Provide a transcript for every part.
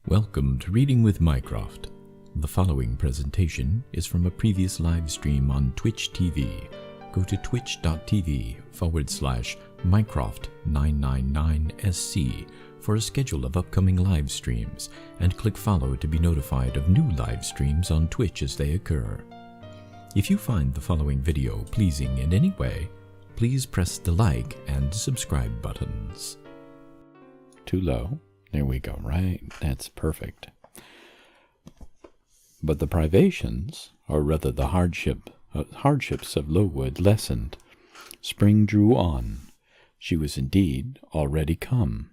Welcome to Reading with Mycroft. The following presentation is from a previous live stream on Twitch TV. Go to twitch.tv/Mycroft999SC for a schedule of upcoming live streams, and click follow to be notified of new live streams on Twitch as they occur. If you find the following video pleasing in any way, please press the like and subscribe buttons. Too low? There we go, right? That's perfect. But the privations, or rather the hardships of Lowood lessened. Spring drew on. She was indeed already come.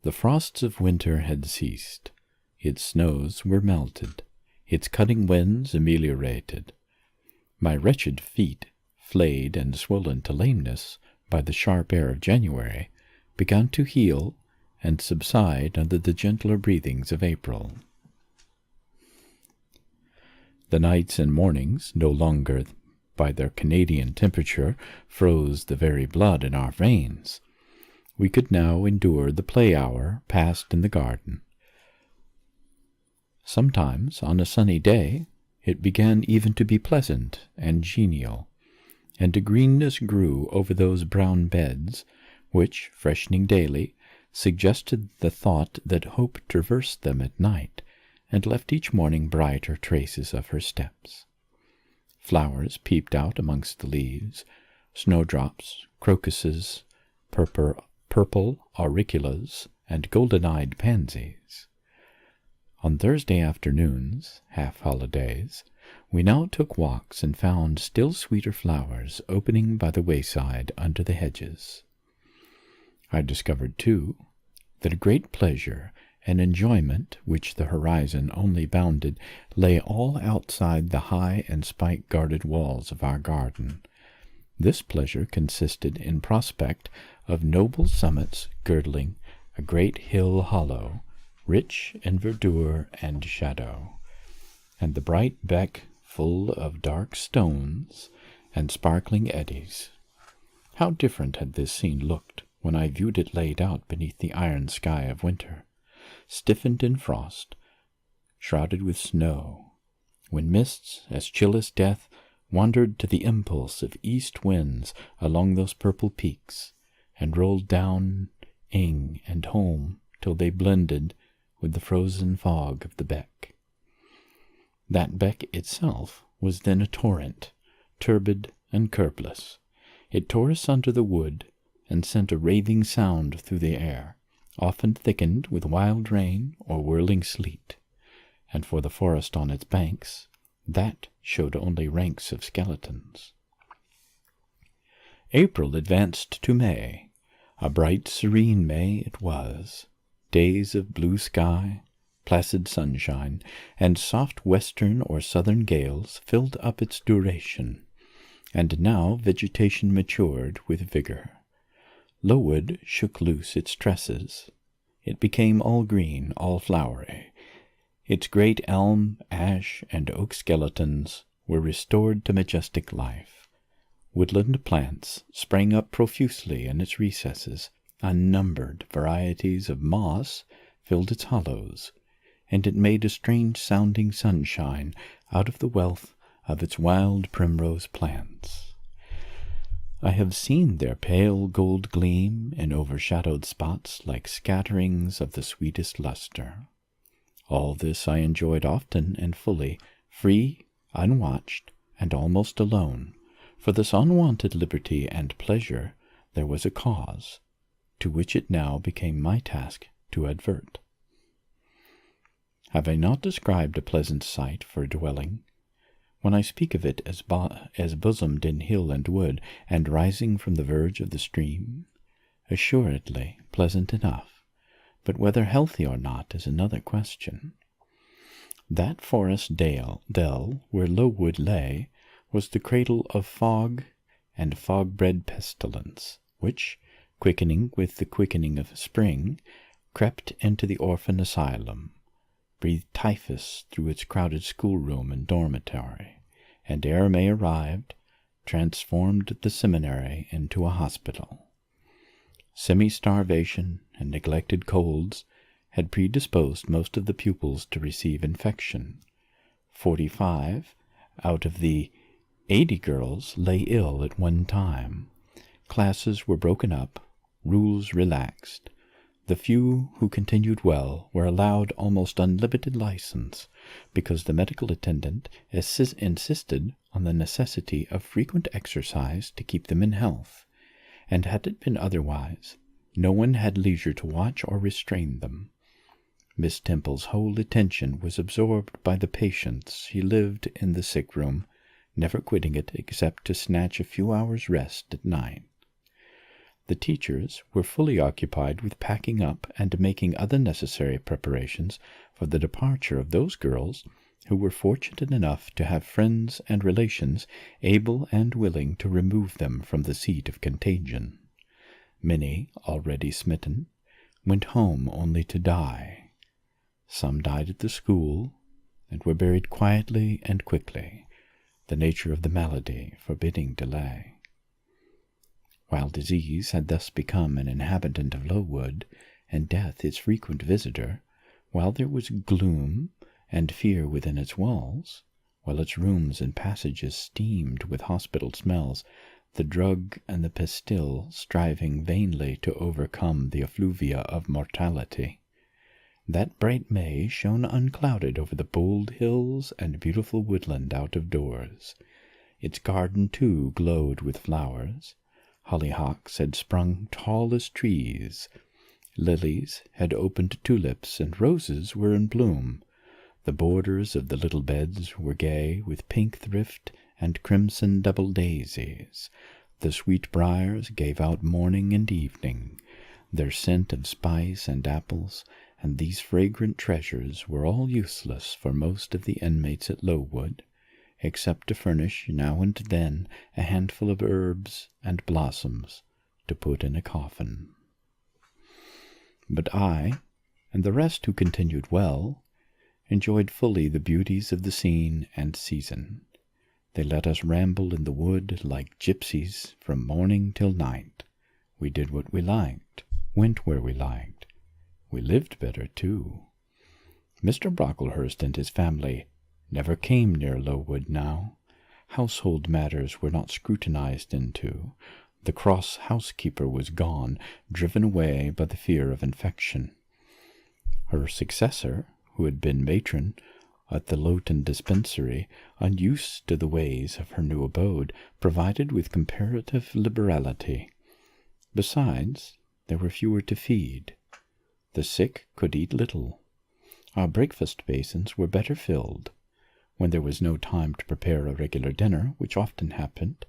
The frosts of winter had ceased. Its snows were melted, its cutting winds ameliorated. My wretched feet, flayed and swollen to lameness by the sharp air of January, began to heal and subside under the gentler breathings of April. The nights and mornings, no longer by their Canadian temperature, froze the very blood in our veins. We could now endure the play hour passed in the garden. Sometimes, on a sunny day, it began even to be pleasant and genial, and a greenness grew over those brown beds, which, freshening daily, suggested the thought that hope traversed them at night, and left each morning brighter traces of her steps. Flowers peeped out amongst the leaves, snowdrops, crocuses, purple auriculas, and golden-eyed pansies. On Thursday afternoons, half-holidays, we now took walks and found still sweeter flowers opening by the wayside under the hedges. I discovered, too, that a great pleasure and enjoyment which the horizon only bounded lay all outside the high and spike-guarded walls of our garden. This pleasure consisted in prospect of noble summits girdling a great hill hollow, rich in verdure and shadow, and the bright beck full of dark stones and sparkling eddies. How different had this scene looked when I viewed it laid out beneath the iron sky of winter, stiffened in frost, shrouded with snow, when mists, as chill as death, wandered to the impulse of east winds along those purple peaks, and rolled down Eyre and home till they blended with the frozen fog of the beck. That beck itself was then a torrent, turbid and curbless. It tore asunder the wood, and sent a raving sound through the air, often thickened with wild rain or whirling sleet, and for the forest on its banks, that showed only ranks of skeletons. April advanced to May. A bright, serene May it was. Days of blue sky, placid sunshine, and soft western or southern gales filled up its duration, and now vegetation matured with vigor. Lowood shook loose its tresses. It became all green, all flowery. Its great elm, ash, and oak skeletons were restored to majestic life. Woodland plants sprang up profusely in its recesses. Unnumbered varieties of moss filled its hollows, and it made a strange-sounding sunshine out of the wealth of its wild primrose plants. I have seen their pale gold gleam in overshadowed spots like scatterings of the sweetest luster. All this I enjoyed often and fully, free, unwatched, and almost alone. For this unwonted liberty and pleasure there was a cause, to which it now became my task to advert. Have I not described a pleasant site for a dwelling? When I speak of it as bosomed in hill and wood, and rising from the verge of the stream, assuredly pleasant enough, but whether healthy or not is another question. That forest dell where Lowood lay was the cradle of fog and fog-bred pestilence, which, quickening with the quickening of spring, crept into the orphan asylum, breathed typhus through its crowded schoolroom and dormitory, and ere May arrived, transformed the seminary into a hospital. Semi-starvation and neglected colds had predisposed most of the pupils to receive infection. 45 out of the 80 girls lay ill at one time. Classes were broken up, rules relaxed. The few who continued well were allowed almost unlimited license, because the medical attendant insisted on the necessity of frequent exercise to keep them in health, and had it been otherwise, no one had leisure to watch or restrain them. Miss Temple's whole attention was absorbed by the patients. She lived in the sick room, never quitting it except to snatch a few hours' rest at night. The teachers were fully occupied with packing up and making other necessary preparations for the departure of those girls who were fortunate enough to have friends and relations able and willing to remove them from the seat of contagion. Many, already smitten, went home only to die. Some died at the school, and were buried quietly and quickly, the nature of the malady forbidding delay. While disease had thus become an inhabitant of Lowood, and death its frequent visitor, while there was gloom and fear within its walls, while its rooms and passages steamed with hospital smells, the drug and the pastille striving vainly to overcome the effluvia of mortality, that bright May shone unclouded over the bold hills and beautiful woodland out of doors. Its garden, too, glowed with flowers. Hollyhocks had sprung tall as trees. Lilies had opened tulips, and roses were in bloom. The borders of the little beds were gay with pink thrift and crimson double daisies. The sweet briars gave out morning and evening, their scent of spice and apples, and these fragrant treasures were all useless for most of the inmates at Lowood, except to furnish now and then a handful of herbs and blossoms to put in a coffin. But I, and the rest who continued well, enjoyed fully the beauties of the scene and season. They let us ramble in the wood like gypsies from morning till night. We did what we liked, went where we liked. We lived better, too. Mr. Brocklehurst and his family never came near Lowood now. Household matters were not scrutinized into. The cross housekeeper was gone, driven away by the fear of infection. Her successor, who had been matron at the Lowton dispensary, unused to the ways of her new abode, provided with comparative liberality. Besides, there were fewer to feed. The sick could eat little. Our breakfast basins were better filled. When there was no time to prepare a regular dinner, which often happened,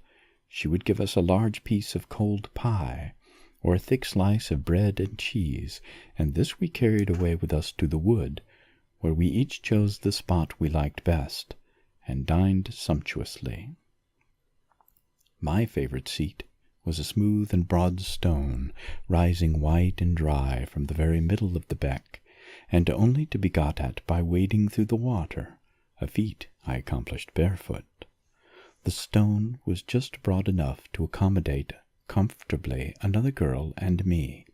she would give us a large piece of cold pie, or a thick slice of bread and cheese, and this we carried away with us to the wood, where we each chose the spot we liked best, and dined sumptuously. My favorite seat was a smooth and broad stone, rising white and dry from the very middle of the beck, and only to be got at by wading through the water, a feat I accomplished barefoot. The stone was just broad enough to accommodate comfortably another girl and me.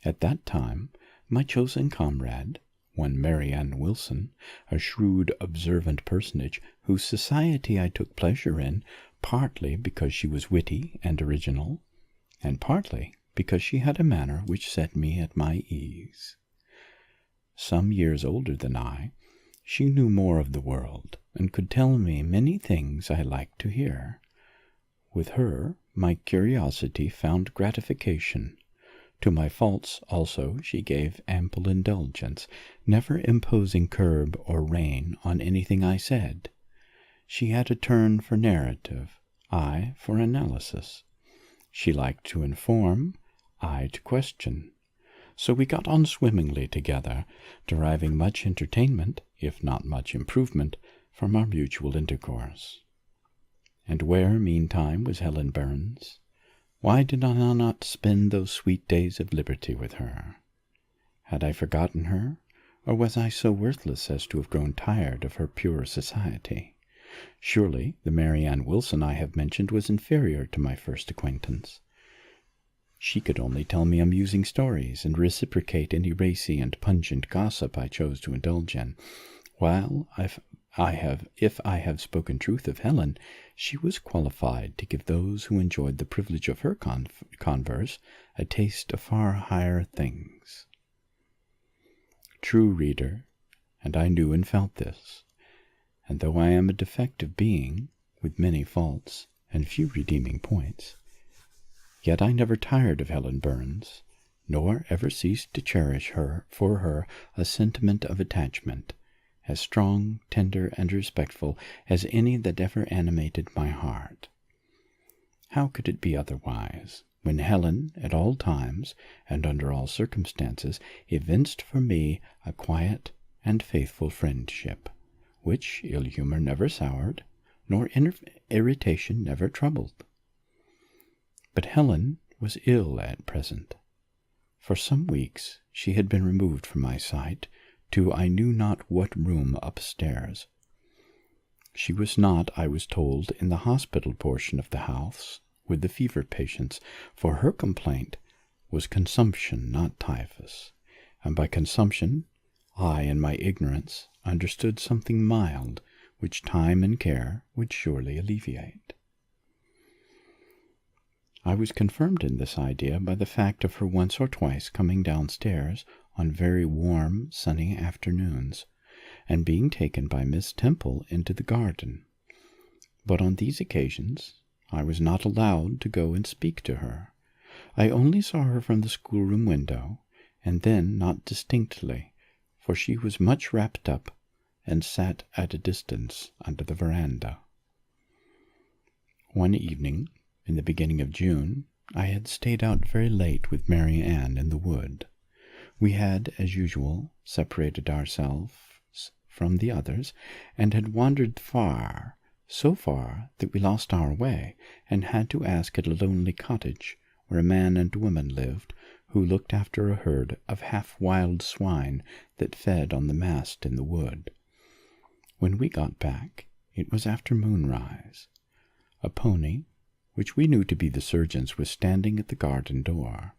At that time, my chosen comrade, one Mary Ann Wilson, a shrewd, observant personage whose society I took pleasure in, partly because she was witty and original, and partly because she had a manner which set me at my ease. Some years older than I, she knew more of the world, and could tell me many things I liked to hear. With her, my curiosity found gratification. To my faults also she gave ample indulgence, never imposing curb or rein on anything I said. She had a turn for narrative, I for analysis. She liked to inform, I to question. So we got on swimmingly together, deriving much entertainment, if not much improvement, from our mutual intercourse. And where, meantime, was Helen Burns? Why did I not spend those sweet days of liberty with her? Had I forgotten her, or was I so worthless as to have grown tired of her pure society? Surely the Mary Ann Wilson I have mentioned was inferior to my first acquaintance. She could only tell me amusing stories and reciprocate any racy and pungent gossip I chose to indulge in, while if I have spoken truth of Helen, she was qualified to give those who enjoyed the privilege of her converse a taste of far higher things. True, reader, and I knew and felt this, and though I am a defective being, with many faults and few redeeming points, yet I never tired of Helen Burns, nor ever ceased to cherish for her a sentiment of attachment, as strong, tender, and respectful as any that ever animated my heart. How could it be otherwise, when Helen, at all times, and under all circumstances, evinced for me a quiet and faithful friendship, which ill-humour never soured, nor irritation never troubled? But Helen was ill at present. For some weeks she had been removed from my sight to I knew not what room upstairs. She was not, I was told, in the hospital portion of the house with the fever patients, for her complaint was consumption, not typhus, and by consumption I, in my ignorance, understood something mild, which time and care would surely alleviate. I was confirmed in this idea by the fact of her once or twice coming downstairs on very warm, sunny afternoons, and being taken by Miss Temple into the garden. But on these occasions I was not allowed to go and speak to her. I only saw her from the schoolroom window, and then not distinctly, for she was much wrapped up, and sat at a distance under the veranda. One evening, in the beginning of June, I had stayed out very late with Mary Ann in the wood. We had, as usual, separated ourselves from the others, and had wandered far, so far that we lost our way, and had to ask at a lonely cottage, where a man and woman lived, who looked after a herd of half-wild swine that fed on the mast in the wood. When we got back, it was after moonrise. A pony, which we knew to be the surgeon's, was standing at the garden door.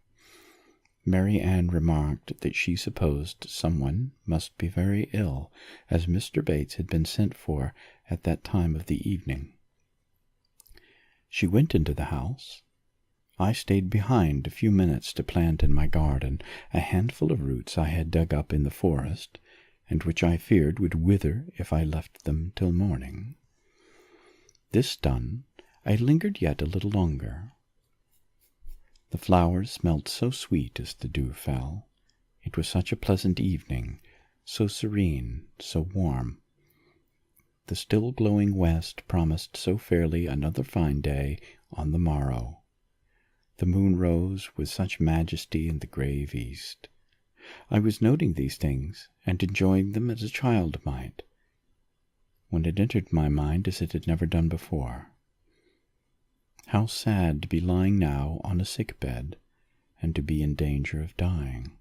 Mary Ann remarked that she supposed someone must be very ill, as Mr. Bates had been sent for at that time of the evening. She went into the house. I stayed behind a few minutes to plant in my garden a handful of roots I had dug up in the forest, and which I feared would wither if I left them till morning. This done, I lingered yet a little longer. The flowers smelt so sweet as the dew fell. It was such a pleasant evening, so serene, so warm. The still glowing west promised so fairly another fine day on the morrow. The moon rose with such majesty in the grave east. I was noting these things and enjoying them as a child might, when it entered my mind as it had never done before. How sad to be lying now on a sick bed, and to be in danger of dying.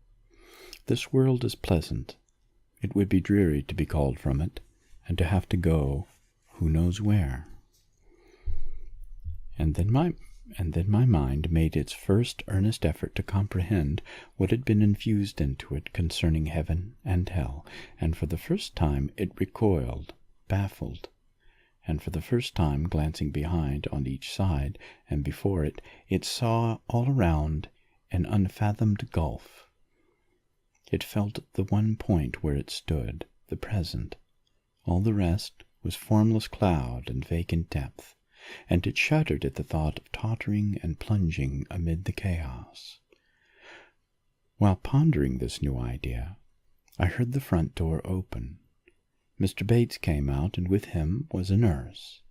This world is pleasant. It would be dreary to be called from it, and to have to go who knows where. And then my mind made its first earnest effort to comprehend what had been infused into it concerning heaven and hell, and for the first time it recoiled, baffled. And for the first time, glancing behind, on each side, and before it, it saw all around an unfathomed gulf. It felt the one point where it stood, the present. All the rest was formless cloud and vacant depth, and it shuddered at the thought of tottering and plunging amid the chaos. While pondering this new idea, I heard the front door open. Mr. Bates came out, and with him was a nurse.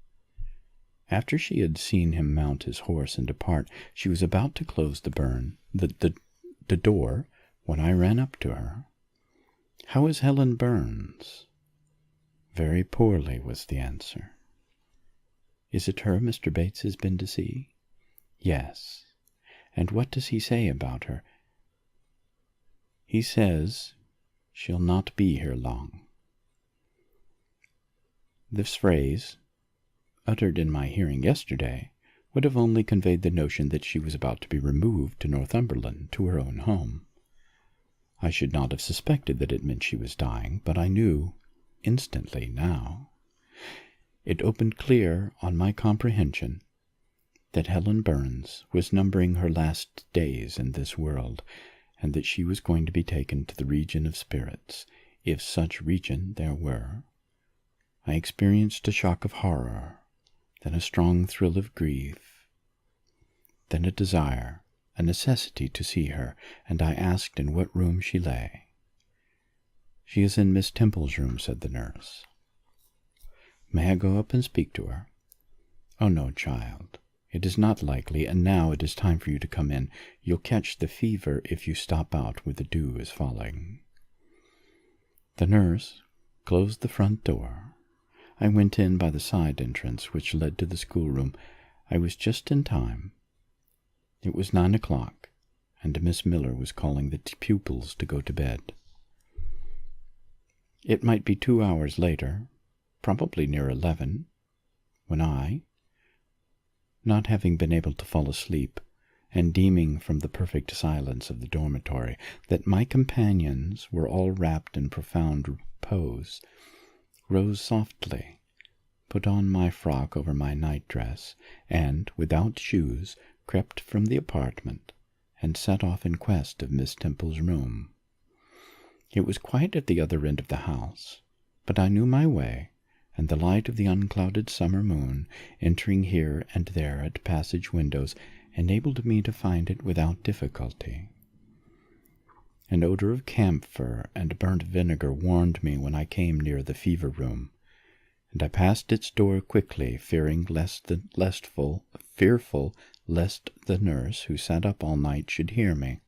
After she had seen him mount his horse and depart, she was about to close the door, when I ran up to her. "How is Helen Burns?" "Very poorly," was the answer. "Is it her Mr. Bates has been to see?" "Yes." "And what does he say about her?" "He says she'll not be here long." This phrase, uttered in my hearing yesterday, would have only conveyed the notion that she was about to be removed to Northumberland, to her own home. I should not have suspected that it meant she was dying, but I knew instantly now. It opened clear on my comprehension that Helen Burns was numbering her last days in this world, and that she was going to be taken to the region of spirits, if such region there were. I experienced a shock of horror, then a strong thrill of grief, then a desire, a necessity to see her, and I asked in what room she lay. "She is in Miss Temple's room," said the nurse. "May I go up and speak to her?" "Oh, no, child. It is not likely, and now it is time for you to come in. You'll catch the fever if you stop out where the dew is falling." The nurse closed the front door. I went in by the side entrance, which led to the schoolroom. I was just in time. It was 9 o'clock, and Miss Miller was calling the pupils to go to bed. It might be 2 hours later, probably near 11, when I, not having been able to fall asleep, and deeming from the perfect silence of the dormitory that my companions were all wrapped in profound repose, rose softly, put on my frock over my night-dress, and, without shoes, crept from the apartment, and set off in quest of Miss Temple's room. It was quite at the other end of the house, but I knew my way, and the light of the unclouded summer moon, entering here and there at passage windows, enabled me to find it without difficulty. An odor of camphor and burnt vinegar warned me when I came near the fever room, and I passed its door quickly, fearful lest the nurse who sat up all night should hear me.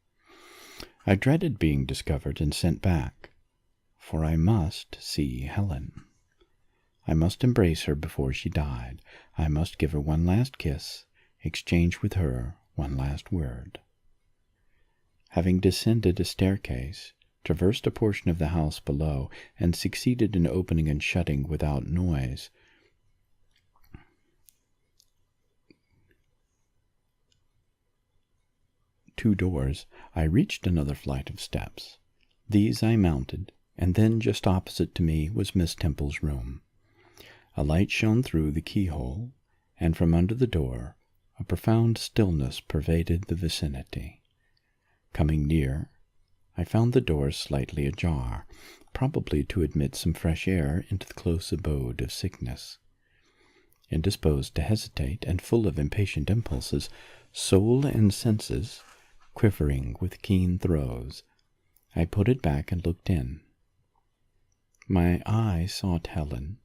I dreaded being discovered and sent back, for I must see Helen. I must embrace her before she died. I must give her one last kiss, exchange with her one last word. Having descended a staircase, traversed a portion of the house below, and succeeded in opening and shutting without noise, two doors, I reached another flight of steps. These I mounted, and then just opposite to me was Miss Temple's room. A light shone through the keyhole, and from under the door a profound stillness pervaded the vicinity. Coming near, I found the door slightly ajar, probably to admit some fresh air into the close abode of sickness. Indisposed to hesitate, and full of impatient impulses, soul and senses quivering with keen throes, I put it back and looked in. My eye sought Helen,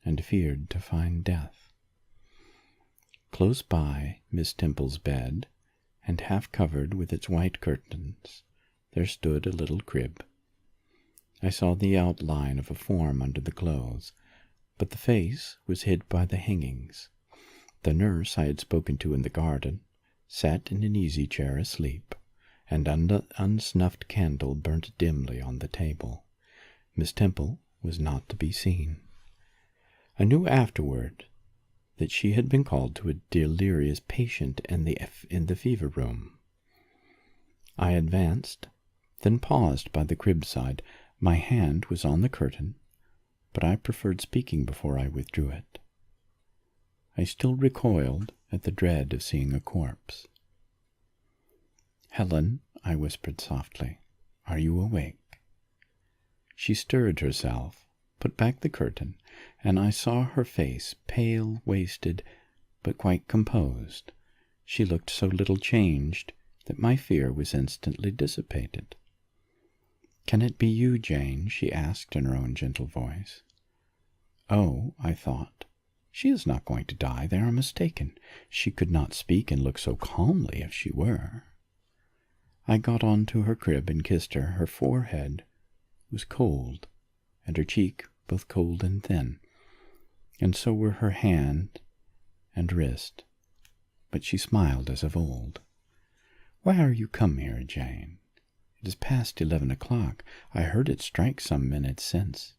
and feared to find death. Close by Miss Temple's bed, and half covered with its white curtains, there stood a little crib. I saw the outline of a form under the clothes, but the face was hid by the hangings. The nurse I had spoken to in the garden sat in an easy-chair asleep, and an unsnuffed candle burnt dimly on the table. Miss Temple was not to be seen. I knew afterward that she had been called to a delirious patient in the fever room. I advanced, then paused by the crib side. My hand was on the curtain, but I preferred speaking before I withdrew it. I still recoiled at the dread of seeing a corpse. "Helen," I whispered softly, "are you awake?" She stirred herself, put back the curtain, and I saw her face, pale, wasted, but quite composed. She looked so little changed that my fear was instantly dissipated. "Can it be you, Jane?" she asked in her own gentle voice. "Oh," I thought, "she is not going to die. They are mistaken. She could not speak and look so calmly if she were." I got on to her crib and kissed her. Her forehead was cold, and her cheek both cold and thin, and so were her hand and wrist, but she smiled as of old. "Why are you come here, Jane? It is past 11 o'clock. I heard it strike some minutes since."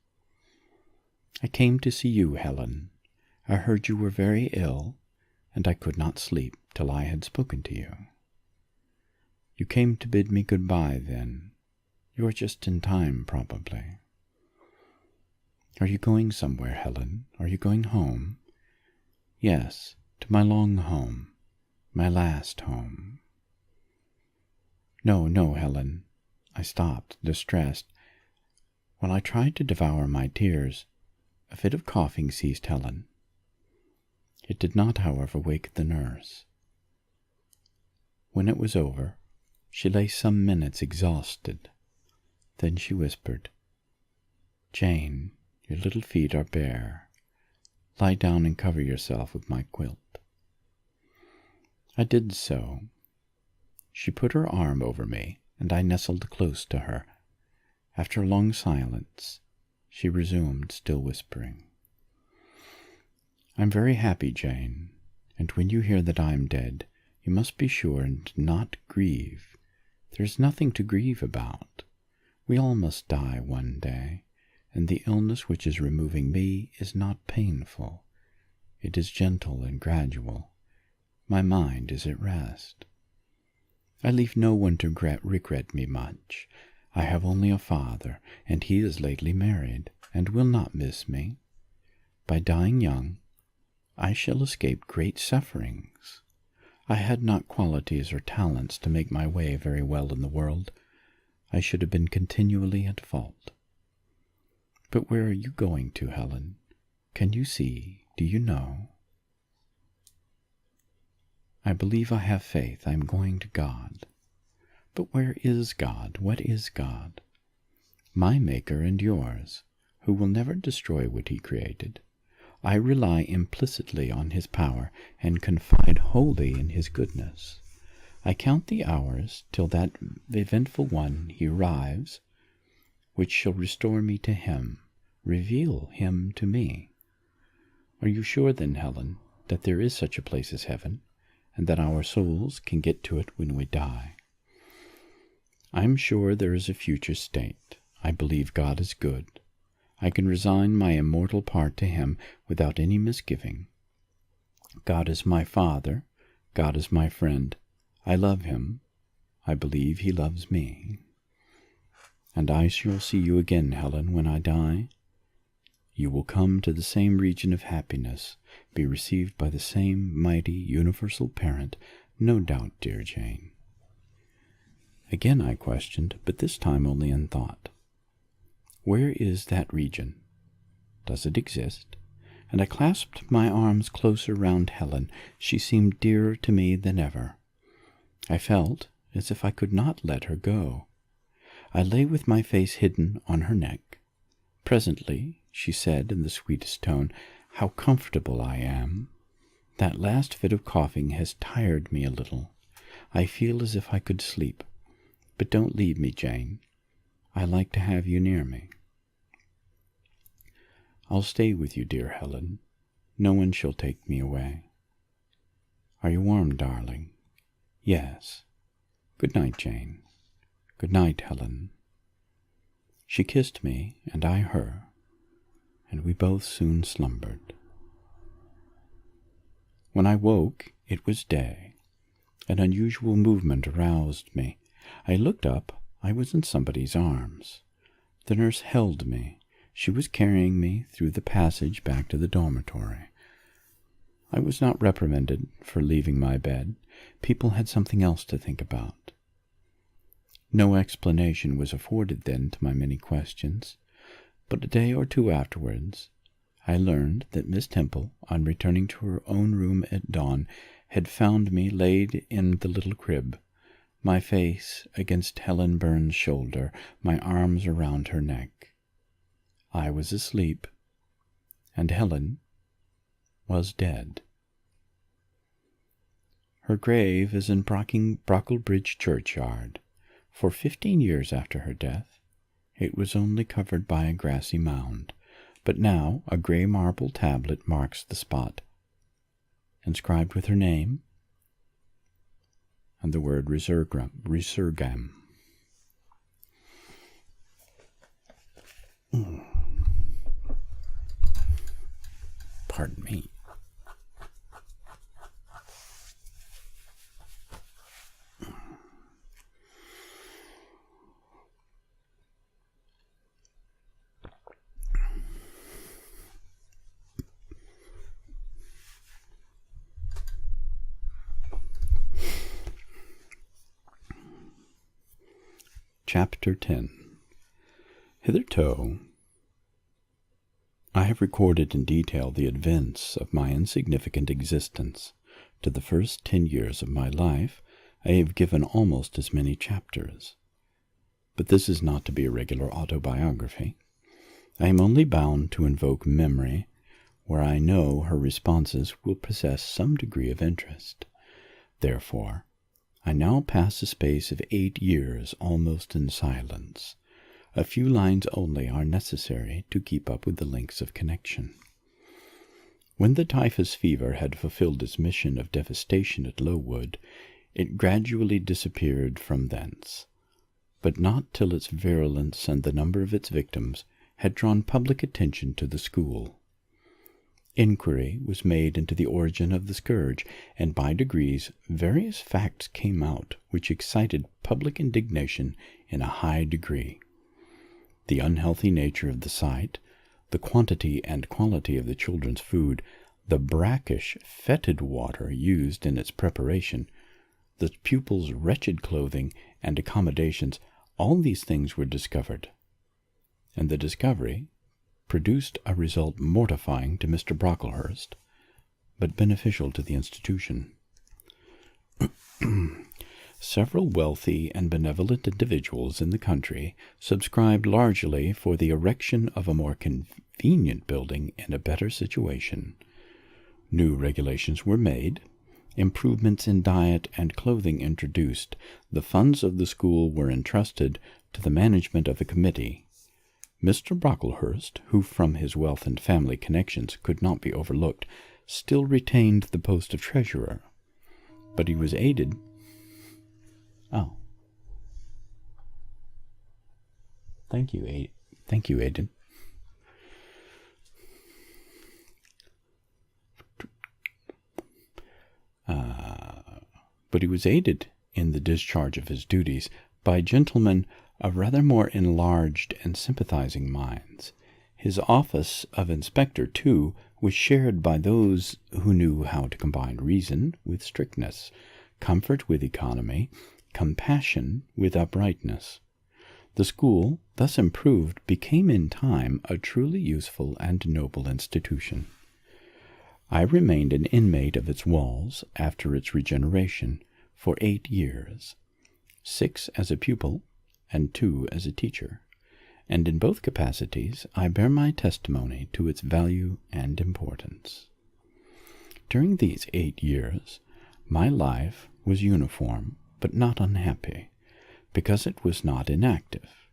"I came to see you, Helen. I heard you were very ill, and I could not sleep till I had spoken to you. You came to bid me good-bye then. You are just in time, probably. Are you going somewhere, Helen? Are you going home? Yes, to my long home, my last home. No, no, Helen. I stopped, distressed. While I tried to devour my tears, a fit of coughing seized Helen. It did not, however, wake the nurse. When it was over, she lay some minutes exhausted. Then she whispered, "Jane, your little feet are bare. Lie down and cover yourself with my quilt." I did so. She put her arm over me, and I nestled close to her. After a long silence, she resumed, still whispering, "I'm very happy, Jane, and when you hear that I'm dead, you must be sure and not grieve. There's nothing to grieve about. We all must die one day, and the illness which is removing me is not painful. It is gentle and gradual. My mind is at rest. I leave no one to regret me much. I have only a father, and he is lately married, and will not miss me. By dying young, I shall escape great sufferings. I had not qualities or talents to make my way very well in the world. I should have been continually at fault. But where are you going to, Helen? Can you see? Do you know? I believe I have faith. I am going to God. But where is God? What is God? My Maker and yours, who will never destroy what he created. I rely implicitly on his power and confide wholly in his goodness. I count the hours till that eventful one he arrives, which shall restore me to him, reveal him to me. Are you sure then, Helen, that there is such a place as heaven, and that our souls can get to it when we die? I am sure there is a future state. I believe God is good. I can resign my immortal part to him without any misgiving. God is my Father. God is my friend. I love him. I believe he loves me. And I shall see you again, Helen, when I die. You will come to the same region of happiness, be received by the same mighty, universal parent, no doubt, dear Jane. Again I questioned, but this time only in thought. Where is that region? Does it exist? And I clasped my arms closer round Helen. She seemed dearer to me than ever. I felt as if I could not let her go. I lay with my face hidden on her neck. Presently she said in the sweetest tone, "How comfortable I am! That last fit of coughing has tired me a little. I feel as if I could sleep. But don't leave me, Jane. I like to have you near me." "I'll stay with you, dear Helen. No one shall take me away." "Are you warm, darling?" "Yes. Good night, Jane." "Good night, Helen." She kissed me, and I her, and we both soon slumbered. When I woke, it was day. An unusual movement aroused me. I looked up. I was in somebody's arms. The nurse held me. She was carrying me through the passage back to the dormitory. I was not reprimanded for leaving my bed. People had something else to think about. No explanation was afforded then to my many questions, but a day or two afterwards I learned that Miss Temple, on returning to her own room at dawn, had found me laid in the little crib, my face against Helen Burns' shoulder, my arms around her neck. I was asleep, and Helen was dead. Her grave is in Brocklebridge churchyard. For 15 years after her death, it was only covered by a grassy mound, but now a grey marble tablet marks the spot, inscribed with her name and the word resurgam. Pardon me. Chapter 10. Hitherto, I have recorded in detail the events of my insignificant existence. To the first 10 years of my life, I have given almost as many chapters. But this is not to be a regular autobiography. I am only bound to invoke memory where I know her responses will possess some degree of interest. Therefore, I now pass a space of 8 years almost in silence. A few lines only are necessary to keep up with the links of connection. When the typhus fever had fulfilled its mission of devastation at Lowood, it gradually disappeared from thence, but not till its virulence and the number of its victims had drawn public attention to the school. Inquiry was made into the origin of the scourge, and by degrees various facts came out which excited public indignation in a high degree. The unhealthy nature of the site, the quantity and quality of the children's food, the brackish, fetid water used in its preparation, the pupils' wretched clothing and accommodations, all these things were discovered. And the discovery produced a result mortifying to Mr. Brocklehurst, but beneficial to the institution. Several wealthy and benevolent individuals in the country subscribed largely for the erection of a more convenient building in a better situation. New regulations were made, improvements in diet and clothing introduced, the funds of the school were entrusted to the management of a committee. Mr. Brocklehurst, who from his wealth and family connections could not be overlooked, still retained the post of treasurer, but he was aided. Thank you, Aiden. But he was aided in the discharge of his duties by gentlemen of rather more enlarged and sympathizing minds. His office of inspector, too, was shared by those who knew how to combine reason with strictness, comfort with economy, compassion with uprightness. The school, thus improved, became in time a truly useful and noble institution. I remained an inmate of its walls after its regeneration for 8 years, 6 as a pupil and 2 as a teacher, and in both capacities I bear my testimony to its value and importance. During these 8 years, my life was uniform but not unhappy, because it was not inactive.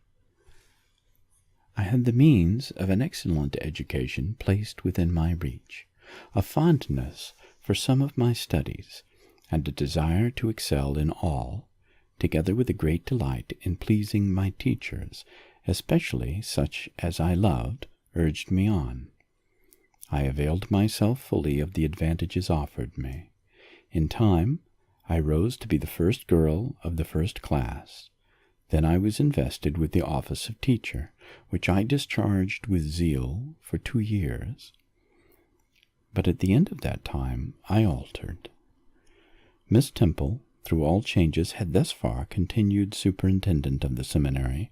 I had the means of an excellent education placed within my reach, a fondness for some of my studies, and a desire to excel in all, together with a great delight in pleasing my teachers, especially such as I loved, urged me on. I availed myself fully of the advantages offered me. In time, I rose to be the first girl of the first class. Then I was invested with the office of teacher, which I discharged with zeal for 2 years. But at the end of that time I altered. Miss Temple, through all changes, had thus far continued superintendent of the seminary.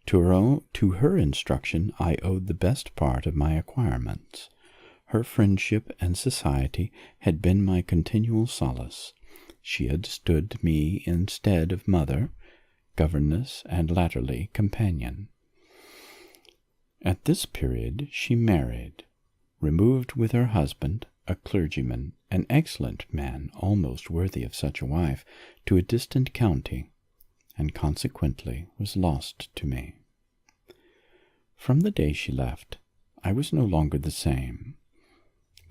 To her instruction I owed the best part of my acquirements. Her friendship and society had been my continual solace. She had stood me instead of mother, governess, and latterly companion. At this period she married, removed with her husband, a clergyman, an excellent man, almost worthy of such a wife, to a distant county, and consequently was lost to me. From the day she left, I was no longer the same.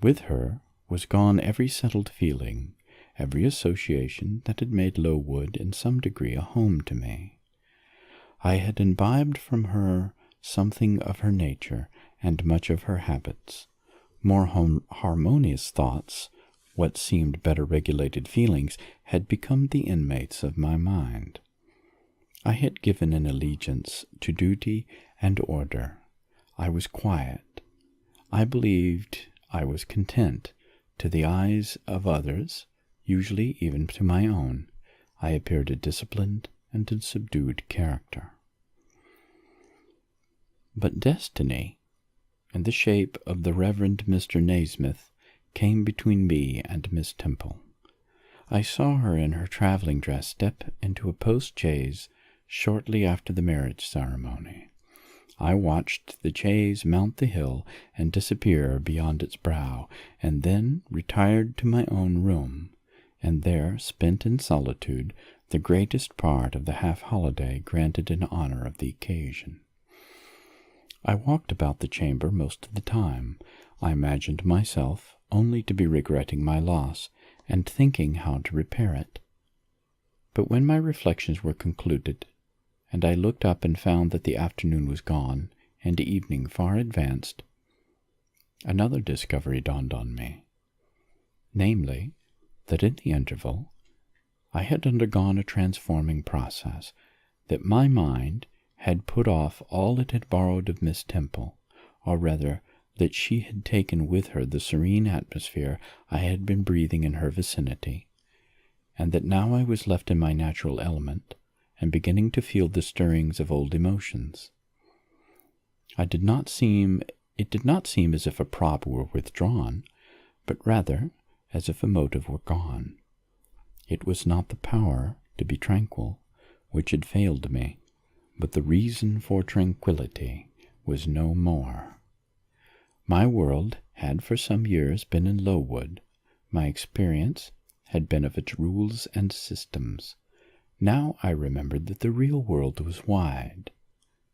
With her was gone every settled feeling, every association that had made Lowood in some degree a home to me. I had imbibed from her something of her nature and much of her habits. More harmonious thoughts, what seemed better regulated feelings, had become the inmates of my mind. I had given an allegiance to duty and order. I was quiet. I believed I was content. To the eyes of others, usually even to my own, I appeared a disciplined and a subdued character. But destiny, in the shape of the Reverend Mr. Naismith, came between me and Miss Temple. I saw her in her traveling dress step into a post-chaise shortly after the marriage ceremony. I watched the chaise mount the hill and disappear beyond its brow, and then retired to my own room, and there spent in solitude the greatest part of the half-holiday granted in honor of the occasion. I walked about the chamber most of the time. I imagined myself only to be regretting my loss and thinking how to repair it. But when my reflections were concluded, and I looked up and found that the afternoon was gone and evening far advanced, another discovery dawned on me, namely, that in the interval I had undergone a transforming process, that my mind had put off all it had borrowed of Miss Temple, or rather that she had taken with her the serene atmosphere I had been breathing in her vicinity, and that now I was left in my natural element, and beginning to feel the stirrings of old emotions. It did not seem as if a prop were withdrawn, but rather as if a motive were gone. It was not the power to be tranquil which had failed me, but the reason for tranquillity was no more. My world had for some years been in Lowood. My experience had been of its rules and systems. Now I remembered that the real world was wide,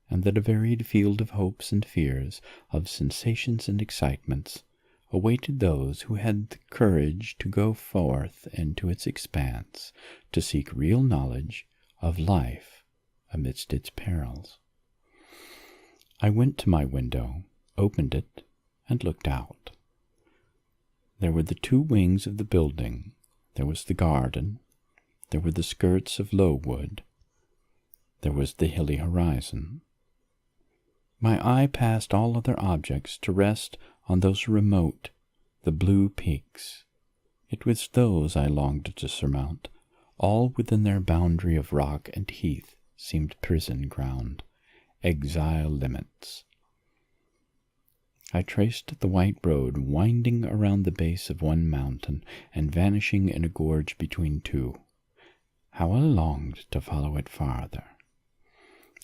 and that a varied field of hopes and fears, of sensations and excitements, awaited those who had the courage to go forth into its expanse, to seek real knowledge of life amidst its perils. I went to my window, opened it, and looked out. There were the two wings of the building. There was the garden. There were the skirts of Lowood. There was the hilly horizon. My eye passed all other objects to rest on those remote, the blue peaks. It was those I longed to surmount. All within their boundary of rock and heath seemed prison ground, exile limits. I traced the white road winding around the base of one mountain and vanishing in a gorge between two. How I longed to follow it farther.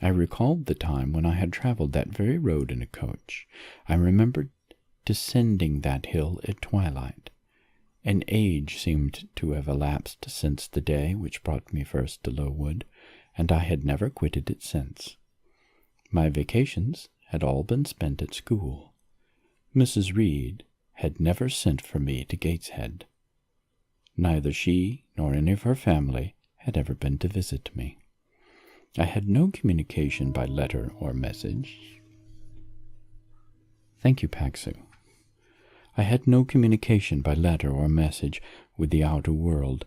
I recalled the time when I had traveled that very road in a coach. I remembered descending that hill at twilight. An age seemed to have elapsed since the day which brought me first to Lowood, and I had never quitted it since. My vacations had all been spent at school. Mrs. Reed had never sent for me to Gateshead. Neither she nor any of her family had ever been to visit me. I had no communication by letter or message. Thank you, Paxu. I had no communication by letter or message with the outer world.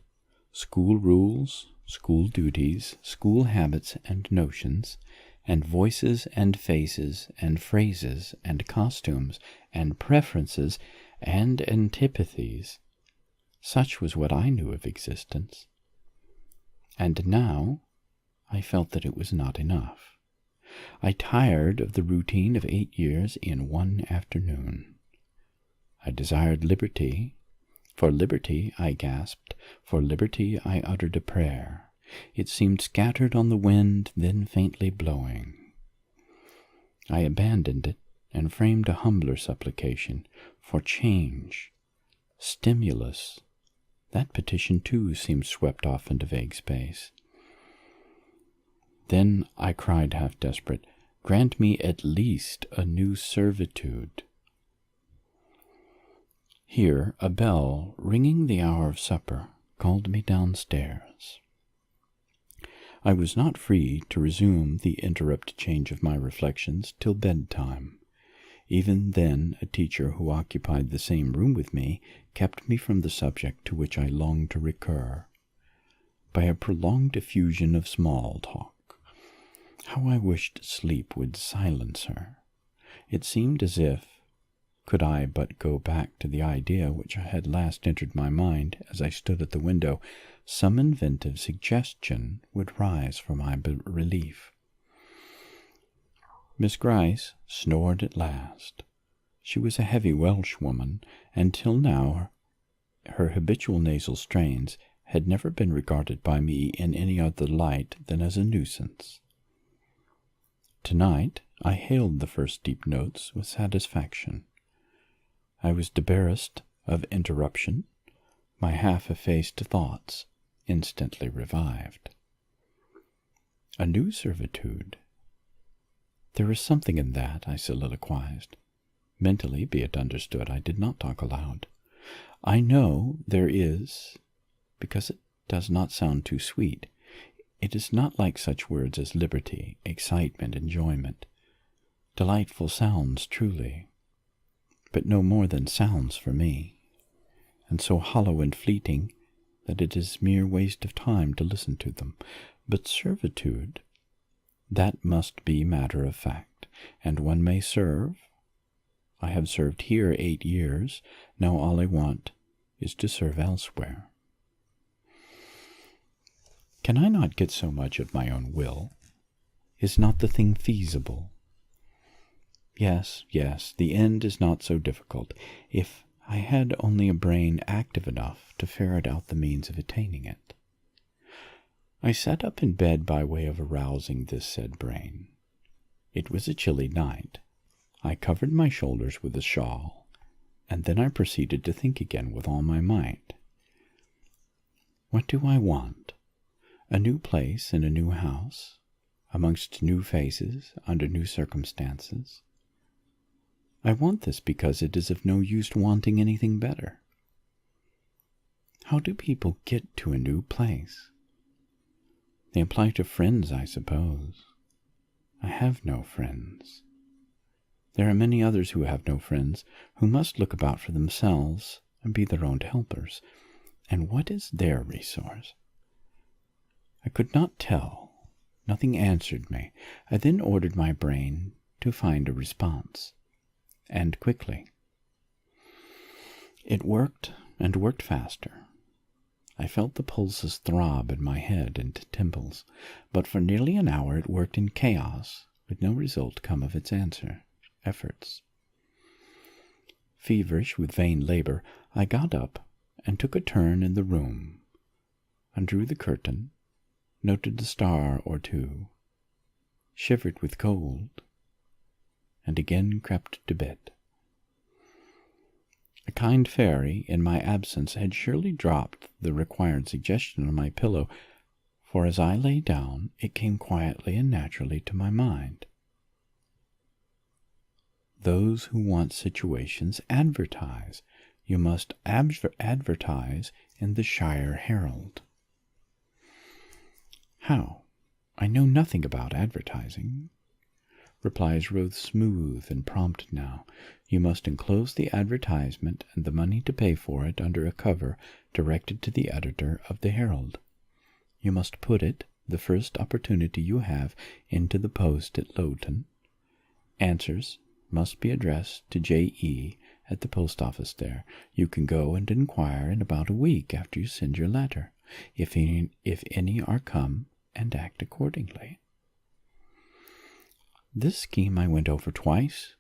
School rules, school duties, school habits and notions, and voices and faces and phrases and costumes and preferences and antipathies. Such was what I knew of existence. And now I felt that it was not enough. I tired of the routine of 8 years in one afternoon. I desired liberty. For liberty I gasped. For liberty I uttered a prayer. It seemed scattered on the wind, then faintly blowing. I abandoned it and framed a humbler supplication for change, stimulus. That petition, too, seemed swept off into vague space. Then I cried, half desperate, "Grant me at least a new servitude." Here a bell, ringing the hour of supper, called me downstairs. I was not free to resume the interrupted change of my reflections till bedtime. Even then a teacher who occupied the same room with me kept me from the subject to which I longed to recur. By a prolonged effusion of small talk. How I wished sleep would silence her. It seemed as if, could I but go back to the idea which had last entered my mind as I stood at the window, some inventive suggestion would rise for my relief. Miss Gryce snored at last. She was a heavy Welsh woman, and till now her habitual nasal strains had never been regarded by me in any other light than as a nuisance. Tonight I hailed the first deep notes with satisfaction. I was debarrassed of interruption. My half-effaced thoughts instantly revived. A new servitude. There is something in that, I soliloquized. Mentally, be it understood, I did not talk aloud. I know there is, because it does not sound too sweet. It is not like such words as liberty, excitement, enjoyment. Delightful sounds, truly, but no more than sounds for me, and so hollow and fleeting that it is mere waste of time to listen to them. But servitude, that must be matter of fact, and one may serve. I have served here 8 years, now all I want is to serve elsewhere. Can I not get so much of my own will? Is not the thing feasible? Yes, the end is not so difficult, if I had only a brain active enough to ferret out the means of attaining it. I sat up in bed by way of arousing this said brain. It was a chilly night. I covered my shoulders with a shawl, and then I proceeded to think again with all my might. What do I want? A new place in a new house, amongst new faces, under new circumstances. I want this because it is of no use wanting anything better. How do people get to a new place? They apply to friends, I suppose. I have no friends. There are many others who have no friends, who must look about for themselves and be their own helpers. And what is their resource? I could not tell. Nothing answered me. I then ordered my brain to find a response, and quickly. It worked, and worked faster. I felt the pulses throb in my head and temples, but for nearly an hour it worked in chaos, with no result come of its efforts. Feverish with vain labor, I got up and took a turn in the room, undrew the curtain, noted a star or two, shivered with cold, and again crept to bed. A kind fairy, in my absence, had surely dropped the required suggestion on my pillow, for as I lay down, it came quietly and naturally to my mind. Those who want situations advertise. You must advertise in the Shire Herald. How? I know nothing about advertising. Replies rose smooth and prompt now. You must enclose the advertisement and the money to pay for it under a cover directed to the editor of the Herald. You must put it, the first opportunity you have, into the post at Lowton. Answers must be addressed to J.E. at the post office there. You can go and inquire in about a week after you send your letter, if any are come, and act accordingly. This scheme I went over twice,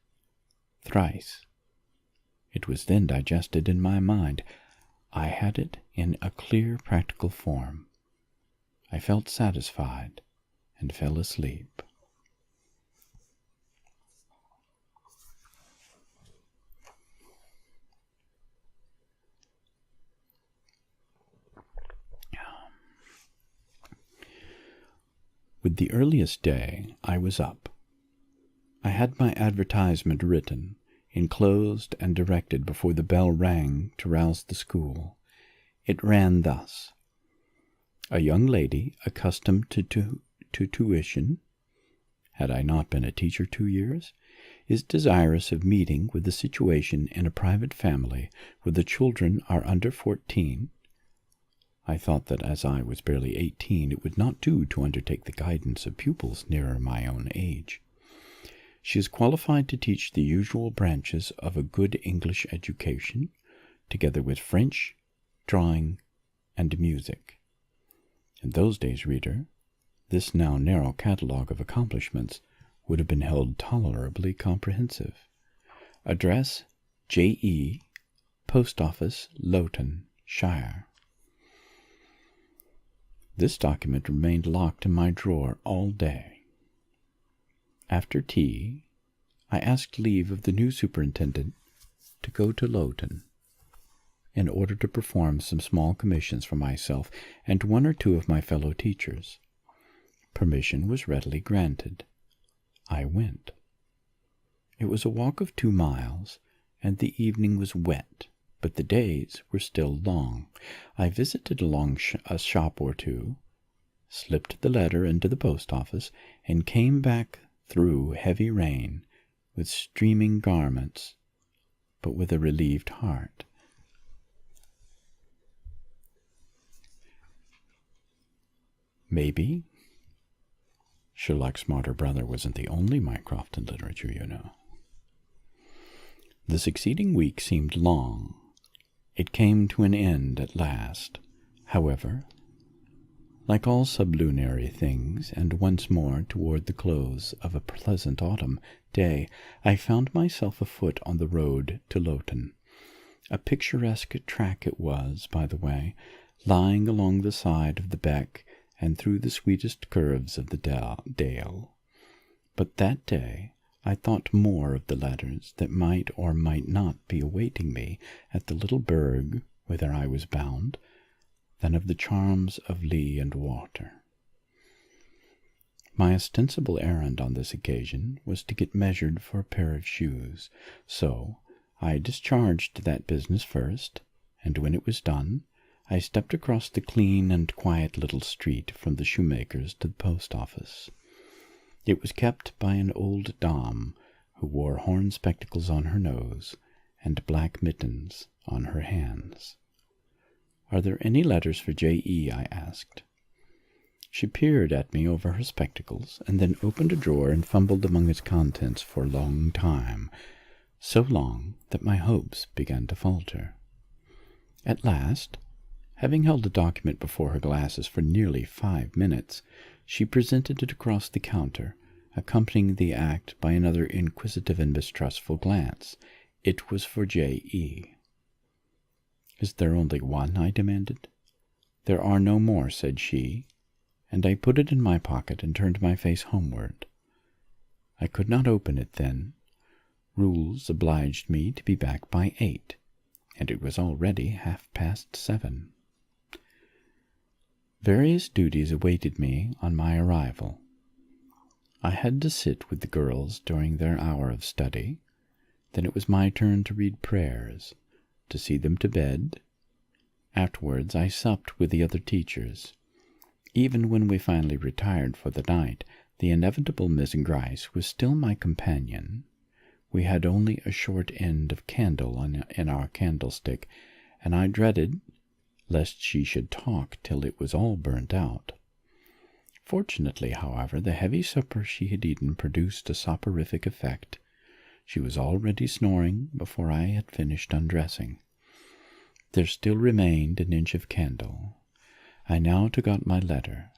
thrice. It was then digested in my mind. I had it in a clear, practical form. I felt satisfied and fell asleep. With the earliest day, I was up. I had my advertisement written, enclosed and directed before the bell rang to rouse the school. It ran thus: a young lady accustomed to tuition, had I not been a teacher 2 years, is desirous of meeting with a situation in a private family where the children are under 14. I thought that as I was barely 18, it would not do to undertake the guidance of pupils nearer my own age. She is qualified to teach the usual branches of a good English education, together with French, drawing, and music. In those days, reader, this now narrow catalogue of accomplishments would have been held tolerably comprehensive. Address J.E., Post Office, Lowton, Shire. This document remained locked in my drawer all day. After tea, I asked leave of the new superintendent to go to Lowton in order to perform some small commissions for myself and one or two of my fellow teachers. Permission was readily granted. I went. It was a walk of 2 miles, and the evening was wet, but the days were still long. I visited a shop or two, slipped the letter into the post office, and came back through heavy rain with streaming garments, but with a relieved heart. Maybe Sherlock's smarter brother wasn't the only Mycroft in literature, you know. The succeeding week seemed long. It came to an end at last, however, like all sublunary things, and once more toward the close of a pleasant autumn day, I found myself afoot on the road to Lowton. A picturesque track it was, by the way, lying along the side of the beck and through the sweetest curves of the dale. But that day I thought more of the letters that might or might not be awaiting me at the little burg whither I was bound, than of the charms of lea and water. My ostensible errand on this occasion was to get measured for a pair of shoes, so I discharged that business first, and when it was done, I stepped across the clean and quiet little street from the shoemaker's to the post office. It was kept by an old dame who wore horn spectacles on her nose and black mittens on her hands. "Are there any letters for J.E.?" I asked. She peered at me over her spectacles, and then opened a drawer and fumbled among its contents for a long time, so long that my hopes began to falter. At last, having held the document before her glasses for nearly 5 minutes, she presented it across the counter, accompanying the act by another inquisitive and mistrustful glance. It was for J.E. "Is there only one?" I demanded. "There are no more," said she, and I put it in my pocket and turned my face homeward. I could not open it then. Rules obliged me to be back by 8, and it was already 7:30. Various duties awaited me on my arrival. I had to sit with the girls during their hour of study. Then it was my turn to read prayers, to see them to bed. Afterwards I supped with the other teachers. Even when we finally retired for the night, the inevitable Miss Gryce was still my companion. We had only a short end of candle in our candlestick, and I dreaded lest she should talk till it was all burnt out. Fortunately, however, the heavy supper she had eaten produced a soporific effect. She was already snoring before I had finished undressing. There still remained an inch of candle. I now took out my letter.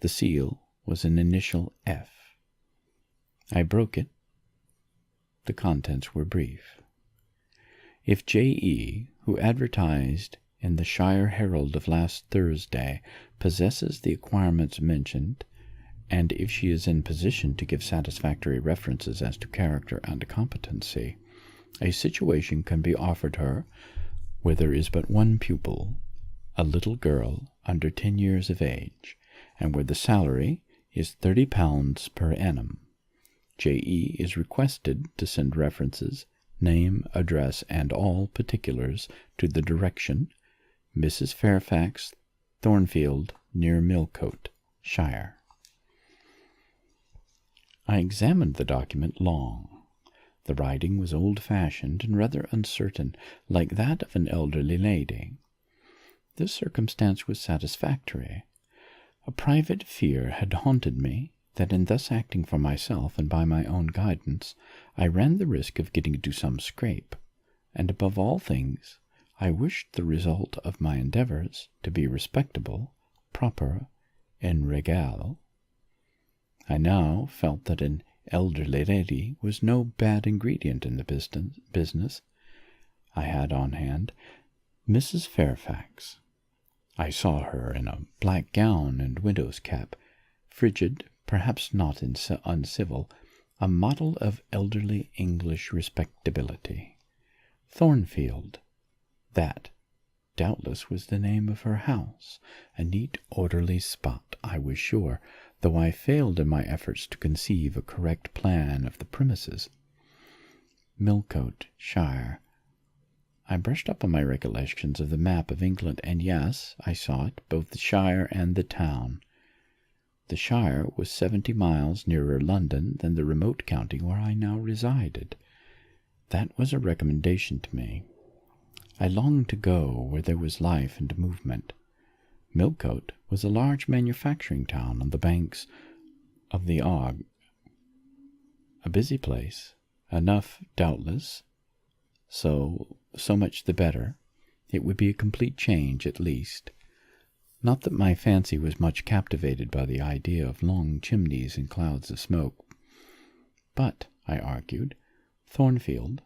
The seal was an initial F. I broke it. The contents were brief. If J.E., who advertised in the Shire Herald of last Thursday, possesses the acquirements mentioned, and if she is in position to give satisfactory references as to character and competency, a situation can be offered her where there is but one pupil, a little girl under 10 years of age, and where the salary is £30 per annum. J.E. is requested to send references, name, address, and all particulars to the direction Mrs. Fairfax, Thornfield, near Millcote, Shire. I examined the document long. The writing was old-fashioned and rather uncertain, like that of an elderly lady. This circumstance was satisfactory. A private fear had haunted me that in thus acting for myself and by my own guidance, I ran the risk of getting into some scrape, and above all things, I wished the result of my endeavors to be respectable, proper, en règle. I now felt that an elderly lady was no bad ingredient in the business I had on hand. Mrs. Fairfax. I saw her in a black gown and widow's cap, frigid, perhaps not uncivil, a model of elderly English respectability. Thornfield. That, doubtless, was the name of her house, a neat, orderly spot, I was sure, though I failed in my efforts to conceive a correct plan of the premises. Millcote, Shire. I brushed up on my recollections of the map of England, and yes, I saw it, both the shire and the town. The shire was 70 miles nearer London than the remote county where I now resided. That was a recommendation to me. I longed to go where there was life and movement. Millcote was a large manufacturing town on the banks of the Eyre, a busy place, enough, doubtless, so much the better. It would be a complete change, at least. Not that my fancy was much captivated by the idea of long chimneys and clouds of smoke. But, I argued, Thornfield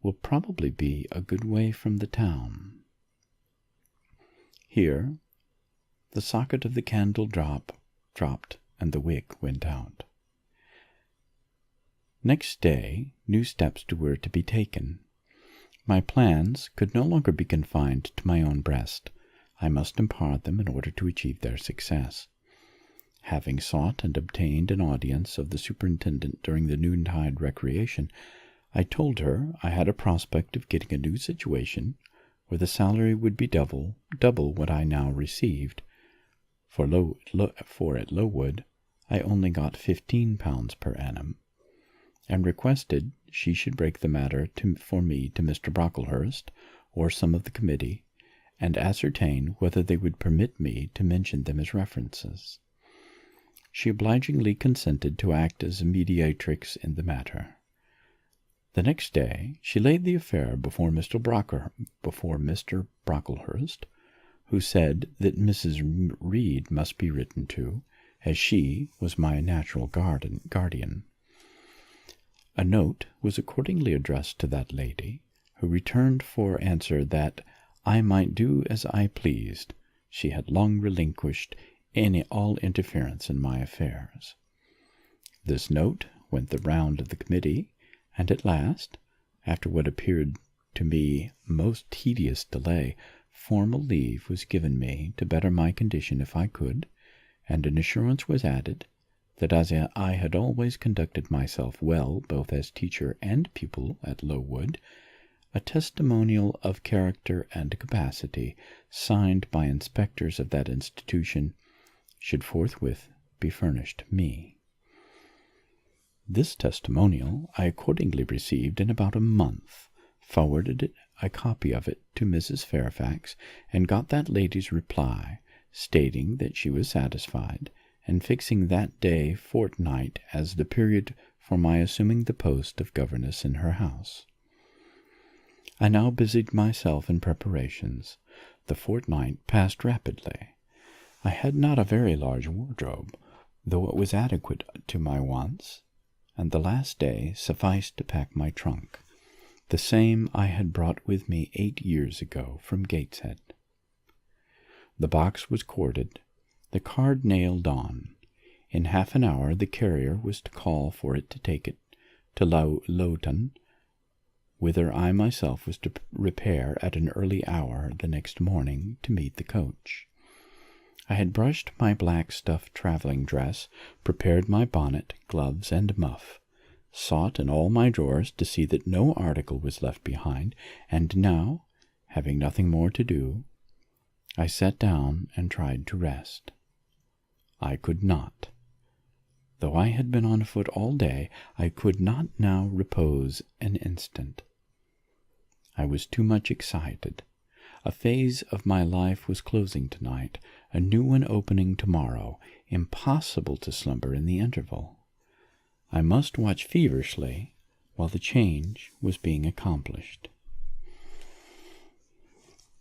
will probably be a good way from the town. Here, the socket of the candle dropped, and the wick went out. Next day, new steps were to be taken. My plans could no longer be confined to my own breast. I must impart them in order to achieve their success. Having sought and obtained an audience of the superintendent during the noontide recreation, I told her I had a prospect of getting a new situation where the salary would be double what I now received. For at Lowood I only got £15 per annum, and requested she should break the matter for me to Mr. Brocklehurst or some of the committee, and ascertain whether they would permit me to mention them as references. She obligingly consented to act as a mediatrix in the matter. The next day she laid the affair before Mr. Brocklehurst, who said that Mrs. Reed must be written to, as she was my natural guardian. A note was accordingly addressed to that lady, who returned for answer that I might do as I pleased. She had long relinquished all interference in my affairs. This note went the round of the committee, and at last, after what appeared to me most tedious delay, formal leave was given me to better my condition if I could, and an assurance was added that as I had always conducted myself well both as teacher and pupil at Lowood, a testimonial of character and capacity, signed by inspectors of that institution, should forthwith be furnished me. This testimonial I accordingly received in about a month, forwarded a copy of it to Mrs. Fairfax, and got that lady's reply, stating that she was satisfied, and fixing that day fortnight as the period for my assuming the post of governess in her house. I now busied myself in preparations. The fortnight passed rapidly. I had not a very large wardrobe, though it was adequate to my wants, and the last day sufficed to pack my trunk, the same I had brought with me 8 years ago from Gateshead. The box was corded, the card nailed on. In half an hour the carrier was to call for it to take it to Lowton, whither I myself was to repair at an early hour the next morning to meet the coach. I had brushed my black stuff travelling dress, prepared my bonnet, gloves, and muff, sought in all my drawers to see that no article was left behind, and now, having nothing more to do, I sat down and tried to rest. I could not. Though I had been on foot all day, I could not now repose an instant. I was too much excited. A phase of my life was closing tonight, a new one opening tomorrow. Impossible to slumber in the interval. I must watch feverishly while the change was being accomplished.